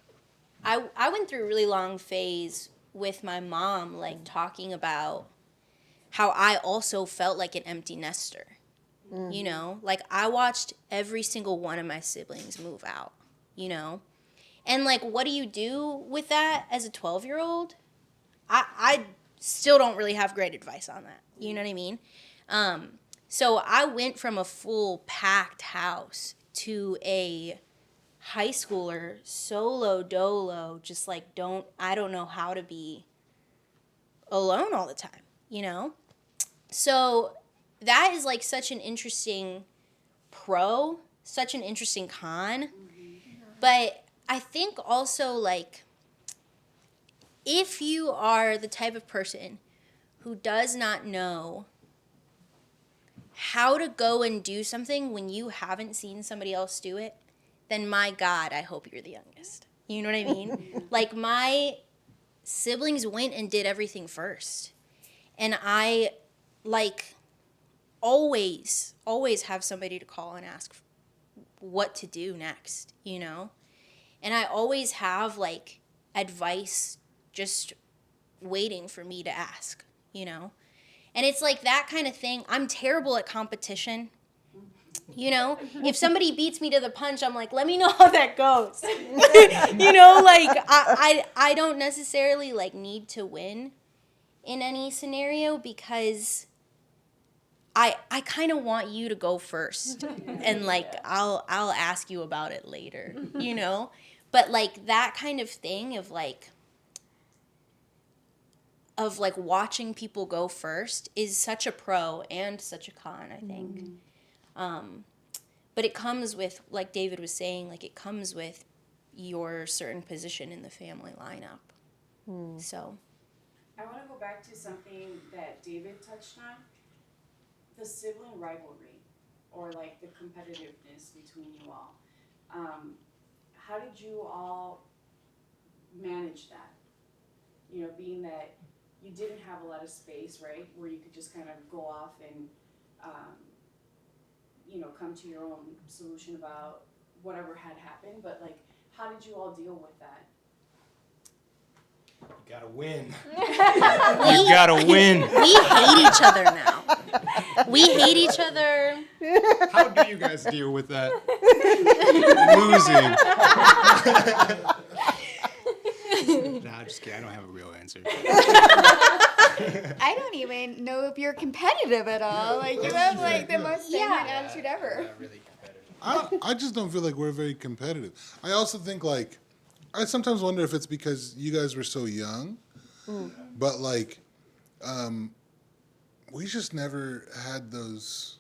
I went through a really long phase with my mom, like, talking about how I also felt like an empty nester. You know, like, I watched every single one of my siblings move out, you know? And, like, what do you do with that as a 12-year-old? I still don't really have great advice on that. You know what I mean? So I went from a full packed house to a high schooler, solo dolo, just like I don't know how to be alone all the time, you know? So that is like such an interesting pro, such an interesting con. But I think also like if you are the type of person who does not know how to go and do something when you haven't seen somebody else do it, then my God, I hope you're the youngest. You know what I mean? Like my siblings went and did everything first. And I like always have somebody to call and ask what to do next, you know? And I always have like advice just waiting for me to ask, you know? And it's like that kind of thing. I'm terrible at competition. You know, if somebody beats me to the punch, I'm like, let me know how that goes. You know, like I don't necessarily like need to win in any scenario because I kind of want you to go first and like I'll ask you about it later, you know? But like that kind of thing of like watching people go first is such a pro and such a con, I think. But it comes with, like David was saying, like it comes with your certain position in the family lineup. So I want to go back to something that David touched on, the sibling rivalry, or like the competitiveness between you all. How did you all manage that? You know, being that you didn't have a lot of space, right, where you could just kind of go off and, you know, come to your own solution about whatever had happened, but like, how did you all deal with that? You gotta win. you gotta win. We hate each other now. We hate each other. How do you guys deal with that? Losing. Nah, I'm just kidding. I don't have a real answer. I don't even know if you're competitive at all. Like you have like the most genuine attitude ever. Not really competitive. I just don't feel like we're very competitive. I also think like I sometimes wonder if it's because you guys were so young, but like we just never had those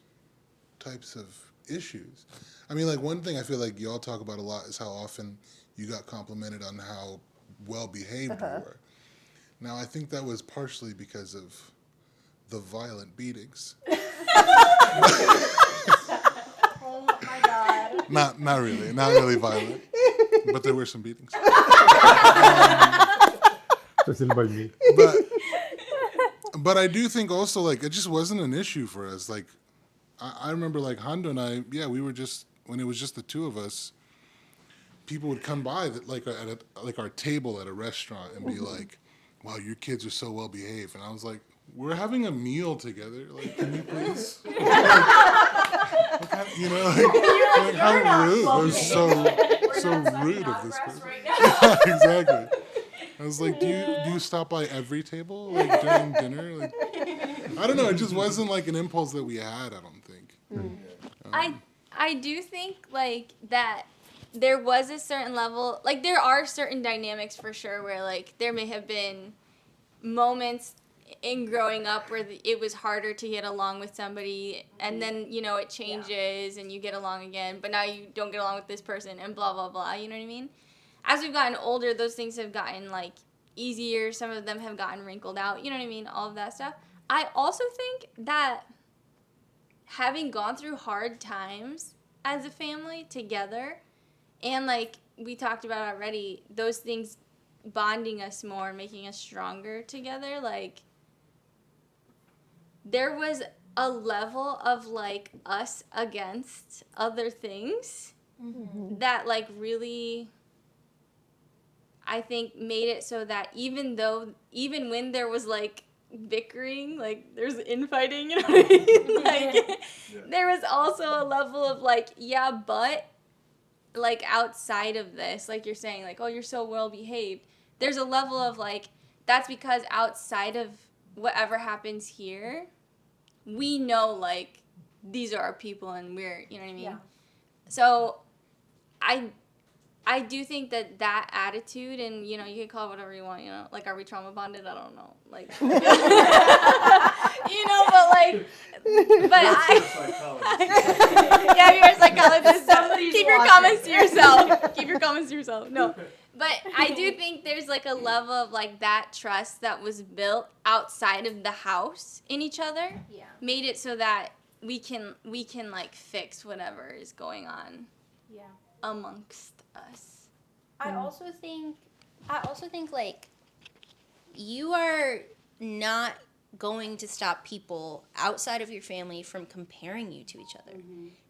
types of issues. I mean, like one thing I feel like y'all talk about a lot is how often you got complimented on how well behaved you were. Now I think that was partially because of the violent beatings. Oh my God. Not really violent, but there were some beatings. Doesn't bite me. But I do think also like it just wasn't an issue for us. Like I remember like Hondo and I, we were just when it was just the two of us. People would come by that like at like our table at a restaurant and be like, "Wow, your kids are so well behaved," and I was like, we're having a meal together. Like, can you please? Like, you know, like how rude. That was so rude of this person. Yeah, exactly. I was like, do you stop by every table like during dinner? Like, I don't know. It just wasn't like an impulse that we had. I don't think. I do think like that there was a certain level, like there are certain dynamics for sure where like there may have been moments in growing up where it was harder to get along with somebody, and then you know it changes and you get along again, but now you don't get along with this person and blah blah blah. You know what I mean? As we've gotten older, those things have gotten like easier. Some of them have gotten wrinkled out. You know what I mean? All of that stuff. I also think that having gone through hard times as a family together, and like we talked about already, those things bonding us more, making us stronger together, like there was a level of like us against other things that like really I think made it so that even when there was like bickering, like there's infighting, you know what I mean? Like there was also a level of like, yeah, but like outside of this, like you're saying, like, oh, you're so well behaved. There's a level of like, that's because outside of whatever happens here, we know like these are our people and we're, you know what I mean? Yeah. So I do think that attitude, and you know, you can call it whatever you want, you know, like, are we trauma bonded? I don't know, like, you know, but yeah, you're a psychologist, so keep your comments to yourself. Keep your comments to yourself. No, but I do think there's like a level of like that trust that was built outside of the house in each other, made it so that we can like fix whatever is going on, amongst us. I also think like you are not going to stop people outside of your family from comparing you to each other.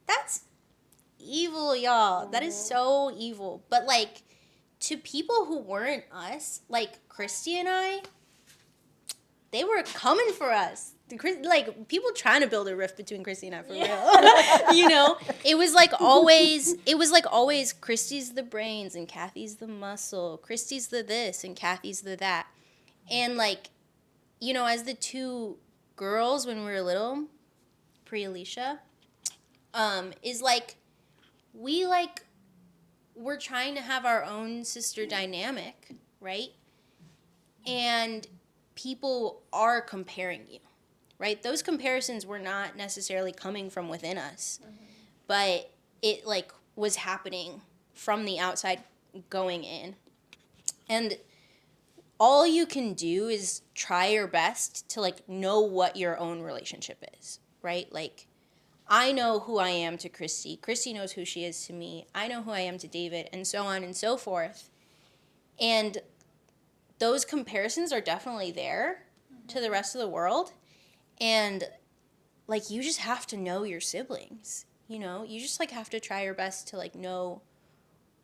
That's evil, y'all. That is so evil. But like to people who weren't us, like Christy and I, they were coming for us. Like people trying to build a rift between Christy and I, for real. You know, it was like always Christy's the brains and Kathy's the muscle. Christy's the this and Kathy's the that. And like, you know, as the two girls when we were little, pre-Alicia, is like we're trying to have our own sister dynamic, right? And people are comparing you. Right? Those comparisons were not necessarily coming from within us, but it like was happening from the outside going in. And all you can do is try your best to like know what your own relationship is, right? Like I know who I am to Christy. Christy knows who she is to me. I know who I am to David, and so on and so forth. And those comparisons are definitely there to the rest of the world. And like you just have to know your siblings, you know, you just like have to try your best to like know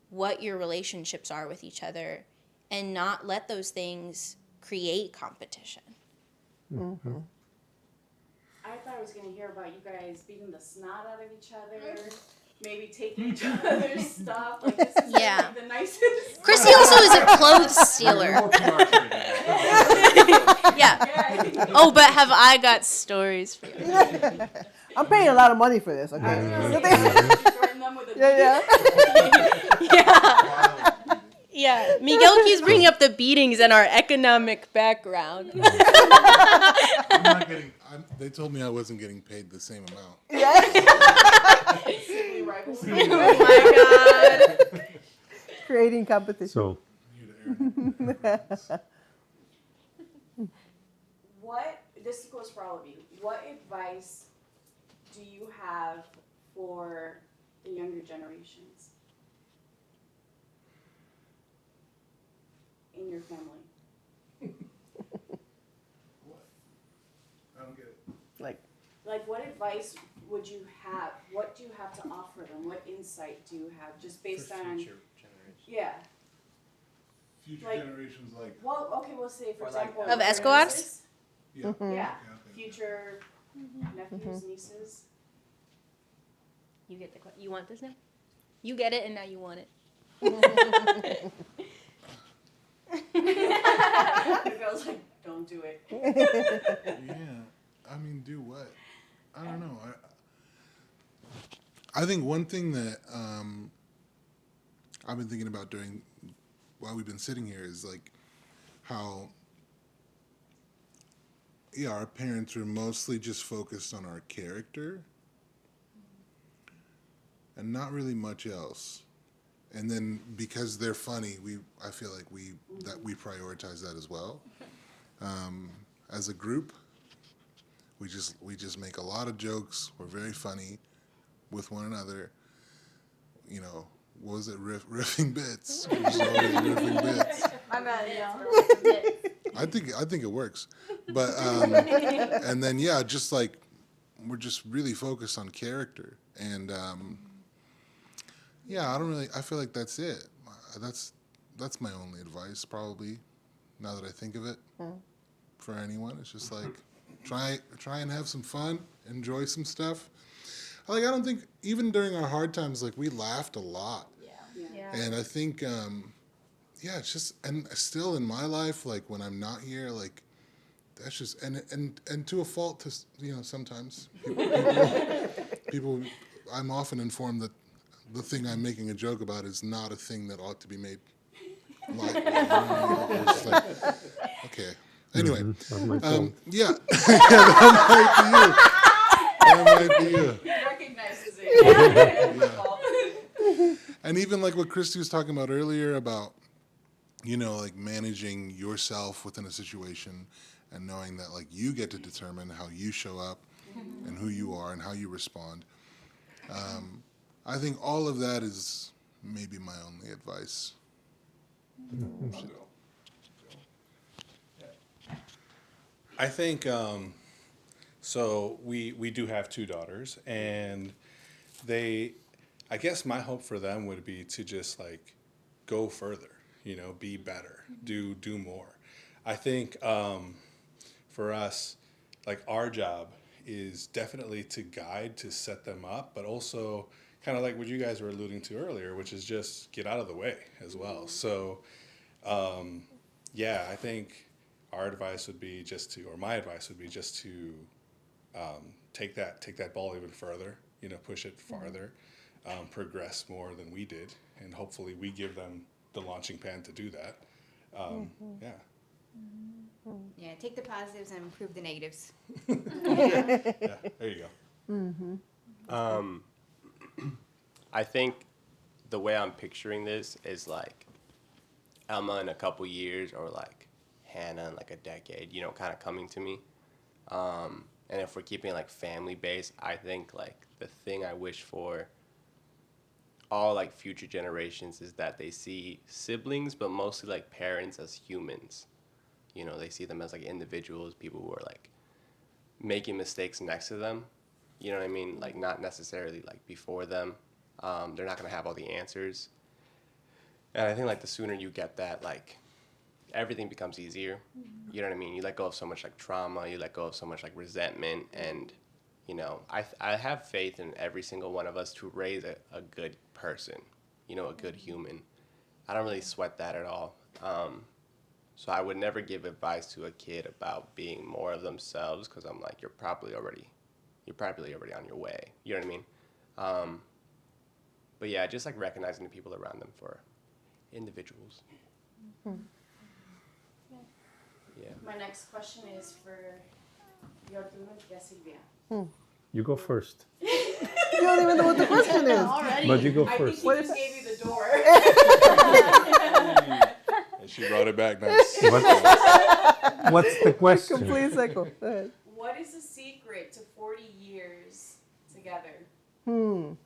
what your relationships are with each other and not let those things create competition. I thought I was going to hear about you guys beating the snot out of each other, maybe taking each other's stuff. Like, this is like the nicest. Chrissy also is a clothes stealer. Oh, but have I got stories for you? I'm paying a lot of money for this, okay? Yeah, Miguel keeps bringing up the beatings and our economic background. I'm not getting. They told me I wasn't getting paid the same amount. Oh my God! Creating competition. So, this goes for all of you. What advice do you have for the younger generations in your family? What? I don't get it. Like what advice would you have? What do you have to offer them? What insight do you have just based on future generations? Yeah. Future Like- generations like. Well, okay, we'll say for Or like- example Of Escobars? Yeah. Yeah, future nephews, nieces. You get you want this now? You get it, and now you want it. The girl's like, don't do it. Yeah, I mean, do what? I don't know. I think one thing that I've been thinking about doing while we've been sitting here is like how, yeah, our parents are mostly just focused on our character and not really much else. And then because they're funny, I feel like we prioritize that as well. As a group, we just make a lot of jokes. We're very funny with one another. You know, what was it? Riffing bits. We're just always riffing bits. My bad, y'all. I think it works. But and then yeah, just like we're just really focused on character. And yeah, I feel like that's it. That's my only advice probably, now that I think of it. For anyone, it's just like try and have some fun, enjoy some stuff. Like, I don't think, even during our hard times, like, we laughed a lot. Yeah. And I think yeah, it's just, and still in my life, like when I'm not here, like that's just, and to a fault, to, you know, sometimes people I'm often informed that the thing I'm making a joke about is not a thing that ought to be made lightly. You know? It's like, okay. Anyway, yeah, that might be you. He recognizes it. Yeah. And even like what Christy was talking about earlier about, you know, like managing yourself within a situation and knowing that like you get to determine how you show up and who you are and how you respond. I think all of that is maybe my only advice. I think so. We do have two daughters, and I guess my hope for them would be to just like go further, you know, be better, do more. I think for us, like our job is definitely to guide, to set them up, but also kind of like what you guys were alluding to earlier, which is just get out of the way as well. So yeah, I think our advice would be just to, or my advice would be just to take that ball even further, you know, push it farther, progress more than we did, and hopefully we give them the launching pad to do that. Yeah. Yeah, take the positives and improve the negatives. Yeah, there you go. I think the way I'm picturing this is like Emma in a couple years, or like Hannah in like a decade, you know, kind of coming to me. And if we're keeping like family based, I think like the thing I wish for all like future generations is that they see siblings, but mostly like parents as humans. You know, they see them as like individuals, people who are like making mistakes next to them. You know what I mean? Like not necessarily like before them. They're not gonna have all the answers. And I think like the sooner you get that, like everything becomes easier. You know what I mean? You let go of so much like trauma, you let go of so much like resentment, and you know, I have faith in every single one of us to raise a good person, you know, a good human. I don't really sweat that at all. So I would never give advice to a kid about being more of themselves, because I'm like, you're probably already on your way. You know what I mean? But yeah, just like recognizing the people around them for individuals. Yeah. My next question is for your Tia Silvia. You go first. You don't even know what the question is. Already. But you go I first. think he just gave you the door. And she brought it back nice. What's the question? Complete cycle. Go ahead. What is the secret to 40 years together? You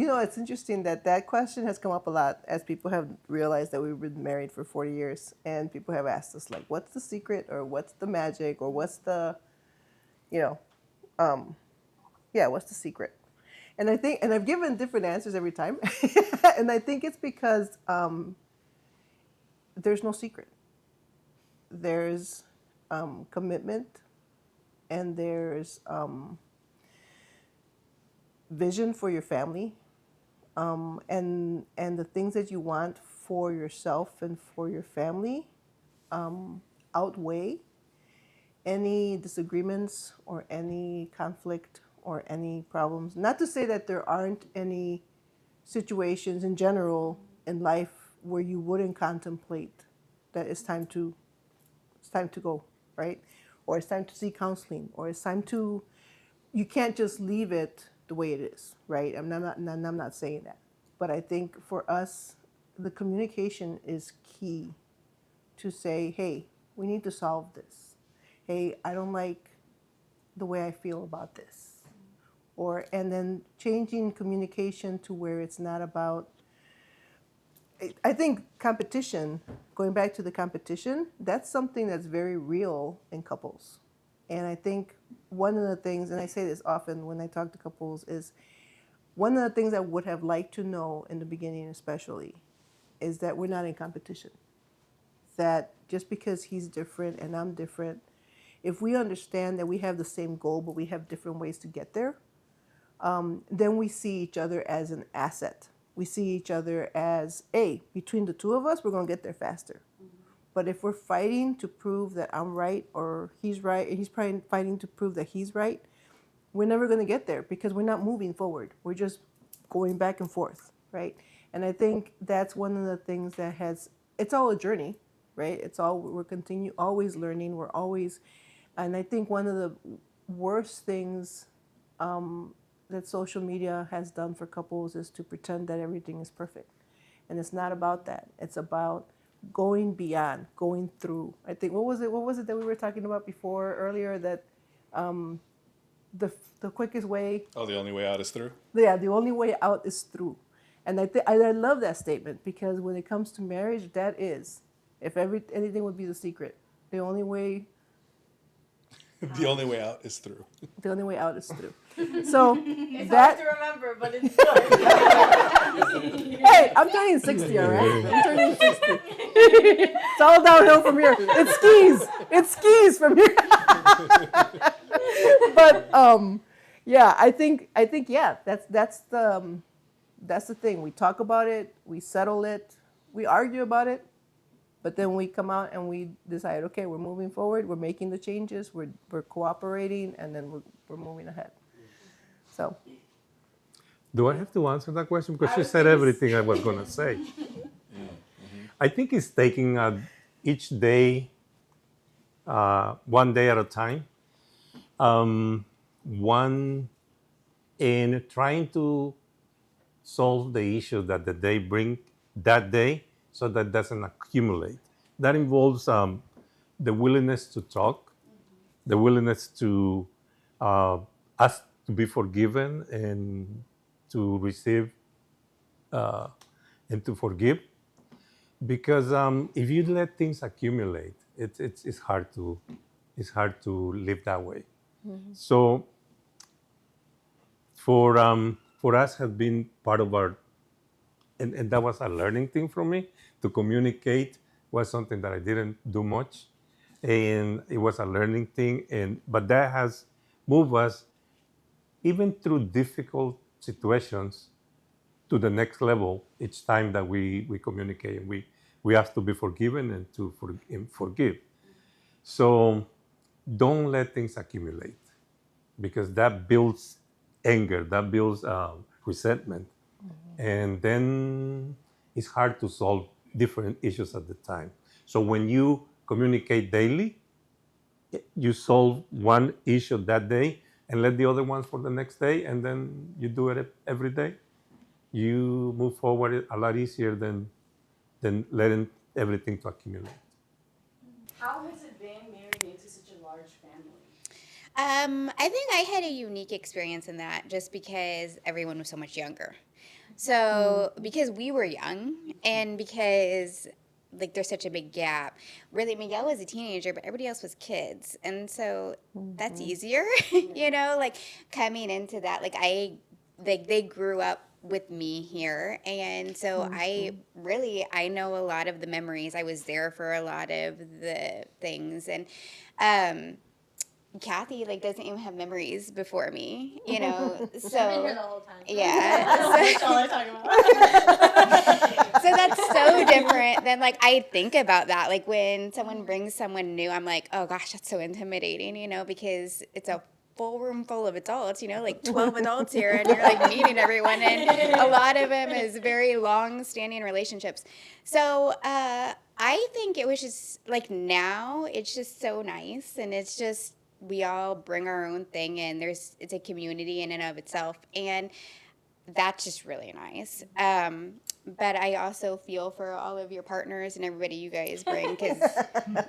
know, it's interesting that question has come up a lot as people have realized that we've been married for 40 years. And people have asked us, like, what's the secret, or what's the magic, or what's the, you know, what's the secret? And I think, and I've given different answers every time. And I think it's because there's no secret. There's commitment, and there's vision for your family, and the things that you want for yourself and for your family outweigh any disagreements or any conflict or any problems. Not to say that there aren't any situations in general in life where you wouldn't contemplate that it's time to go, right? Or it's time to see counseling, or it's time to, you can't just leave it the way it is, right? I'm not saying that. But I think for us, the communication is key to say, hey, we need to solve this. Hey, I don't like the way I feel about this. And then changing communication to where it's not about, I think competition, going back to the competition, that's something that's very real in couples. And I think one of the things, and I say this often when I talk to couples, is one of the things I would have liked to know in the beginning especially is that we're not in competition. That just because he's different and I'm different, if we understand that we have the same goal but we have different ways to get there, then we see each other as an asset. We see each other as, hey, between the two of us, we're going to get there faster. But if we're fighting to prove that I'm right or he's right, and he's probably fighting to prove that he's right, we're never going to get there because we're not moving forward. We're just going back and forth, right? And I think that's one of the things that it's all a journey, right? We're always learning. We're always, and I think one of the worst things that social media has done for couples is to pretend that everything is perfect. And it's not about that. It's about going beyond, going through. I think, what was it that we were talking about before earlier, that the quickest way. Oh, the only way out is through? Yeah, the only way out is through. And I love that statement, because when it comes to marriage, that is, if anything would be the secret, the only way. The only way out is through. The only way out is through. So it's hard to remember, but it's good. Hey, I'm turning 60, all right? I'm turning 60. It's all downhill from here. It skis from here. But yeah, I think yeah, that's the thing. We talk about it, we settle it, we argue about it, but then we come out and we decide, okay, we're moving forward, we're making the changes, we're cooperating, and then we're moving ahead. So. Do I have to answer that question? Because she said everything I was going to say. I think it's taking each day, one day at a time, in trying to solve the issue that the day bring that day, so that doesn't accumulate. That involves the willingness to talk, the willingness to ask to be forgiven and to receive and to forgive. Because if you let things accumulate, it's hard to live that way. Mm-hmm. So for us has been part of our, and that was a learning thing for me. To communicate was something that I didn't do much, and it was a learning thing. But that has moved us, even through difficult situations, to the next level each time that we communicate and we ask to be forgiven and to forgive. So don't let things accumulate, because that builds anger, that builds resentment. Mm-hmm. And then it's hard to solve different issues at the time. So when you communicate daily, you solve one issue that day and let the other ones for the next day, and then you do it every day. You move forward a lot easier than letting everything to accumulate. How has it been married into such a large family? I think I had a unique experience in that, just because everyone was so much younger. So because we were young, and because like there's such a big gap. Really, Miguel was a teenager, but everybody else was kids, and so that's easier, like coming into that. Like they grew up with me here. And so I know a lot of the memories. I was there for a lot of the things. And Kathy like doesn't even have memories before me, you know. So I've been here the whole time. yeah. That's all I talk about. So that's so different than like I think about that. Like when someone brings someone new, I'm like, oh gosh, that's so intimidating, you know, because it's a full room full of adults, you know, like 12 adults here, and you're like meeting everyone, and a lot of them is very long-standing relationships. So I think it was just like now it's just so nice, and it's just we all bring our own thing, and it's a community in and of itself, and that's just really nice. But I also feel for all of your partners and everybody you guys bring, because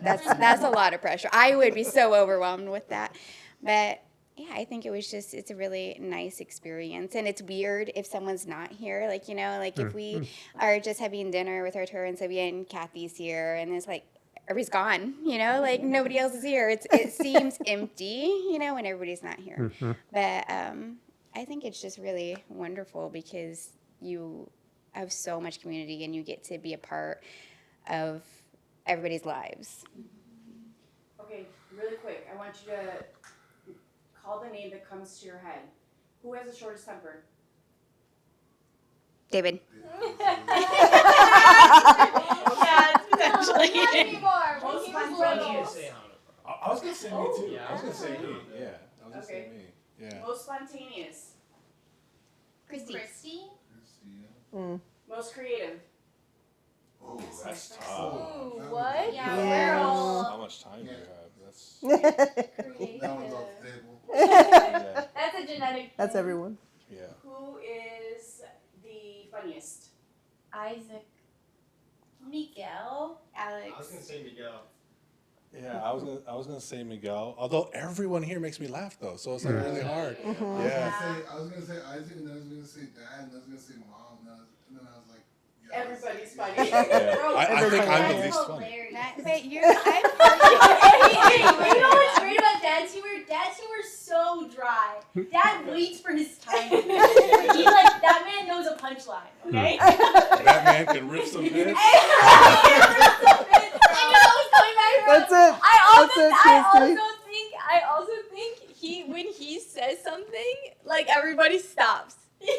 that's a lot of pressure. I would be so overwhelmed with that. But yeah, I think it's a really nice experience. And it's weird if someone's not here. Like, you know, like if we are just having dinner with Arturo and Sylvia and Kathy's here, and it's like, everybody's gone, you know, like nobody else is here. It seems empty, you know, when everybody's not here. But I think it's just really wonderful because you have so much community and you get to be a part of everybody's lives. Okay, really quick, I want you to call the name that comes to your head. Who has the shortest temper? David. Yeah, it's potentially. Not anymore. Most He was spontaneous. little. I was gonna say me too. Yeah, I was gonna say me. Yeah, I was gonna say Okay. me. Yeah. Most spontaneous. Christy? Most creative. Oh, that's tough. Ooh, what? Yeah, Yeah. we're all How much time do you have? That's creative. That one's off the table. yeah. That's a genetic That's thing. everyone. Yeah. Who is the funniest? Isaac. Miguel. Alex. say Miguel. Yeah, I was gonna say Miguel. Although everyone here makes me laugh though, so it's like really hard. Yeah. I was gonna say Isaac, and then I was gonna say Dad, and I was gonna say Mom, and then I was like, yes. Everybody's funny. Yeah. I think I'm the That's least funny. hilarious. But you're, You know what's great about Dad's humor? Dad's humor is so dry. Dad waits for his time. That man knows a punchline, okay? That man can rip some bits. I know what's coming back from. That's it. I Christy. also think when he says something, like everybody stops. Yeah.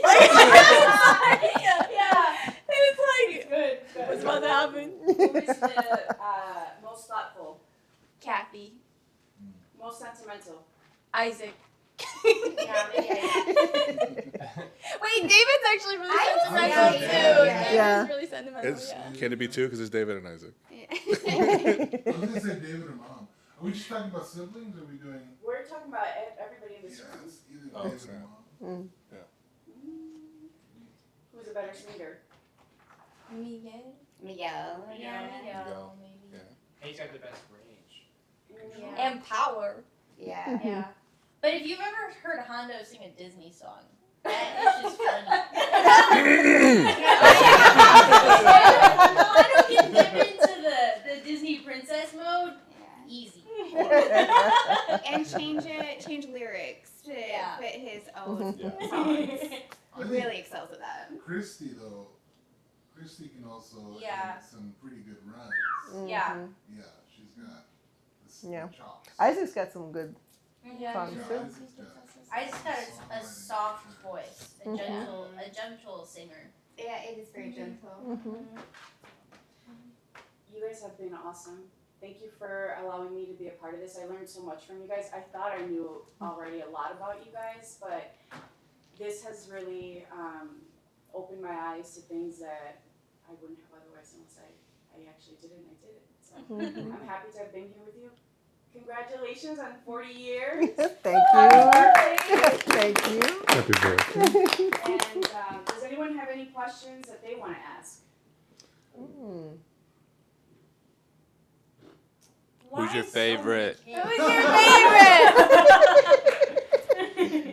And it's like, Good. what's about to happen? Who is the most thoughtful? Kathy. Most sentimental? Isaac. Yeah, maybe I Wait, David's actually really I was sentimental really- too. Yeah. David's really sentimental, It's yeah. can it be two? Because it's David and Isaac. I was gonna say David or Mom. Are we just talking about siblings, or are we doing? We're talking about everybody in this Yeah, room. it's either Oh, David sorry. or Mom. Who's a better singer? Miguel. Miguel. Miguel, maybe. Yeah. He's got the best range. Yeah. And power. Yeah. Yeah. But if you've ever heard Hondo sing a Disney song, that is just funny. Hondo can dip into the Disney princess mode easy. And change lyrics to Yeah. fit his own Yeah. songs. I He think really excels at that. Christy though. Christy can also Yeah. hit some pretty good runs. Yeah. Yeah, she's got the Yeah. chops. Isaac's got some good Yeah. songs Yeah, too. Isaac's got I just got a soft voice, a gentle singer. Yeah, it is very gentle. You guys have been awesome. Thank you for allowing me to be a part of this. I learned so much from you guys. I thought I knew already a lot about you guys, but this has really opened my eyes to things that I wouldn't have otherwise unless I actually did it and I did it. So I'm happy to have been here with you. Congratulations on 40 years. Thank you. Thank you. Happy birthday. And does anyone have any questions that they want to ask? Who's your favorite? Who's your favorite?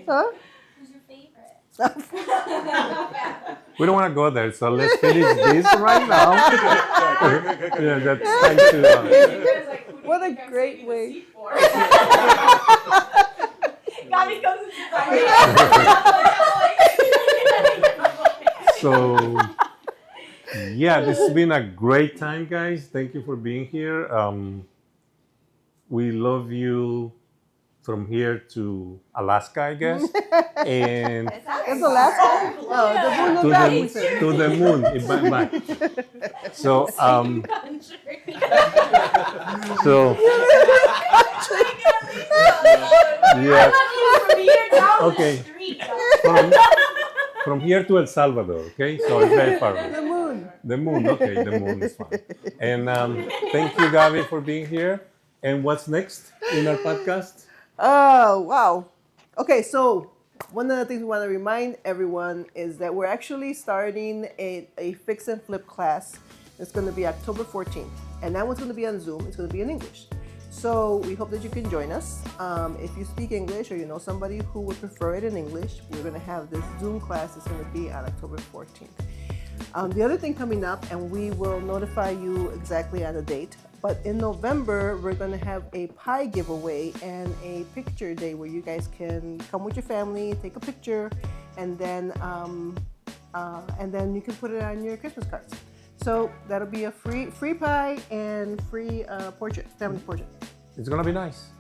Huh? Who's your favorite? We don't want to go there, so let's finish this right now. Yeah, that's time to. You guys, like, who do you What a think I'm great saving the way. seat for? Gabby comes to So, yeah, this has been a great time, guys. Thank you for being here. We love you from here to Alaska, I guess. And It's Alaska? Oh, to the moon. Back. So, so yeah. From here down Okay. the street. From here to El Salvador, okay? So it's very far away. The moon. The moon, okay, the moon is fine. And thank you, Gabi, for being here. And what's next in our podcast? Oh, wow. Okay, so one of the things we want to remind everyone is that we're actually starting a fix and flip class. It's going to be October 14th. And that one's going to be on Zoom. It's going to be in English. So we hope that you can join us. If you speak English or you know somebody who would prefer it in English, we're going to have this Zoom class. It's going to be on October 14th. The other thing coming up, and we will notify you exactly on the date, but in November, we're going to have a pie giveaway and a picture day where you guys can come with your family, take a picture, and then you can put it on your Christmas cards. So that'll be a free pie and free portrait, family portrait. It's gonna be nice.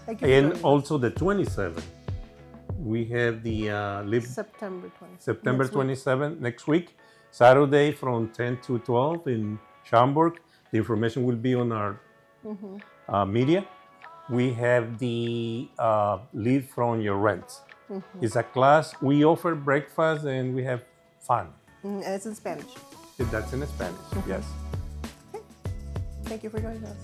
Thank you. And also the 27th, we have the September 27th. September 27th next week, Saturday from 10 to 12 in Schaumburg. The information will be on our media. We have the lead from your rent. It's a class. We offer breakfast and we have fun. And it's in Spanish. That's in Spanish, yes. Thank you for joining us.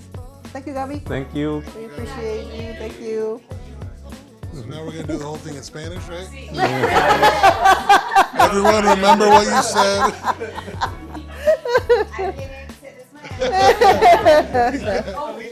Thank you, Gabi. Thank you. We appreciate you. Thank you. So now we're gonna do the whole thing in Spanish, right? Everyone, remember what you said. I didn't sit this much.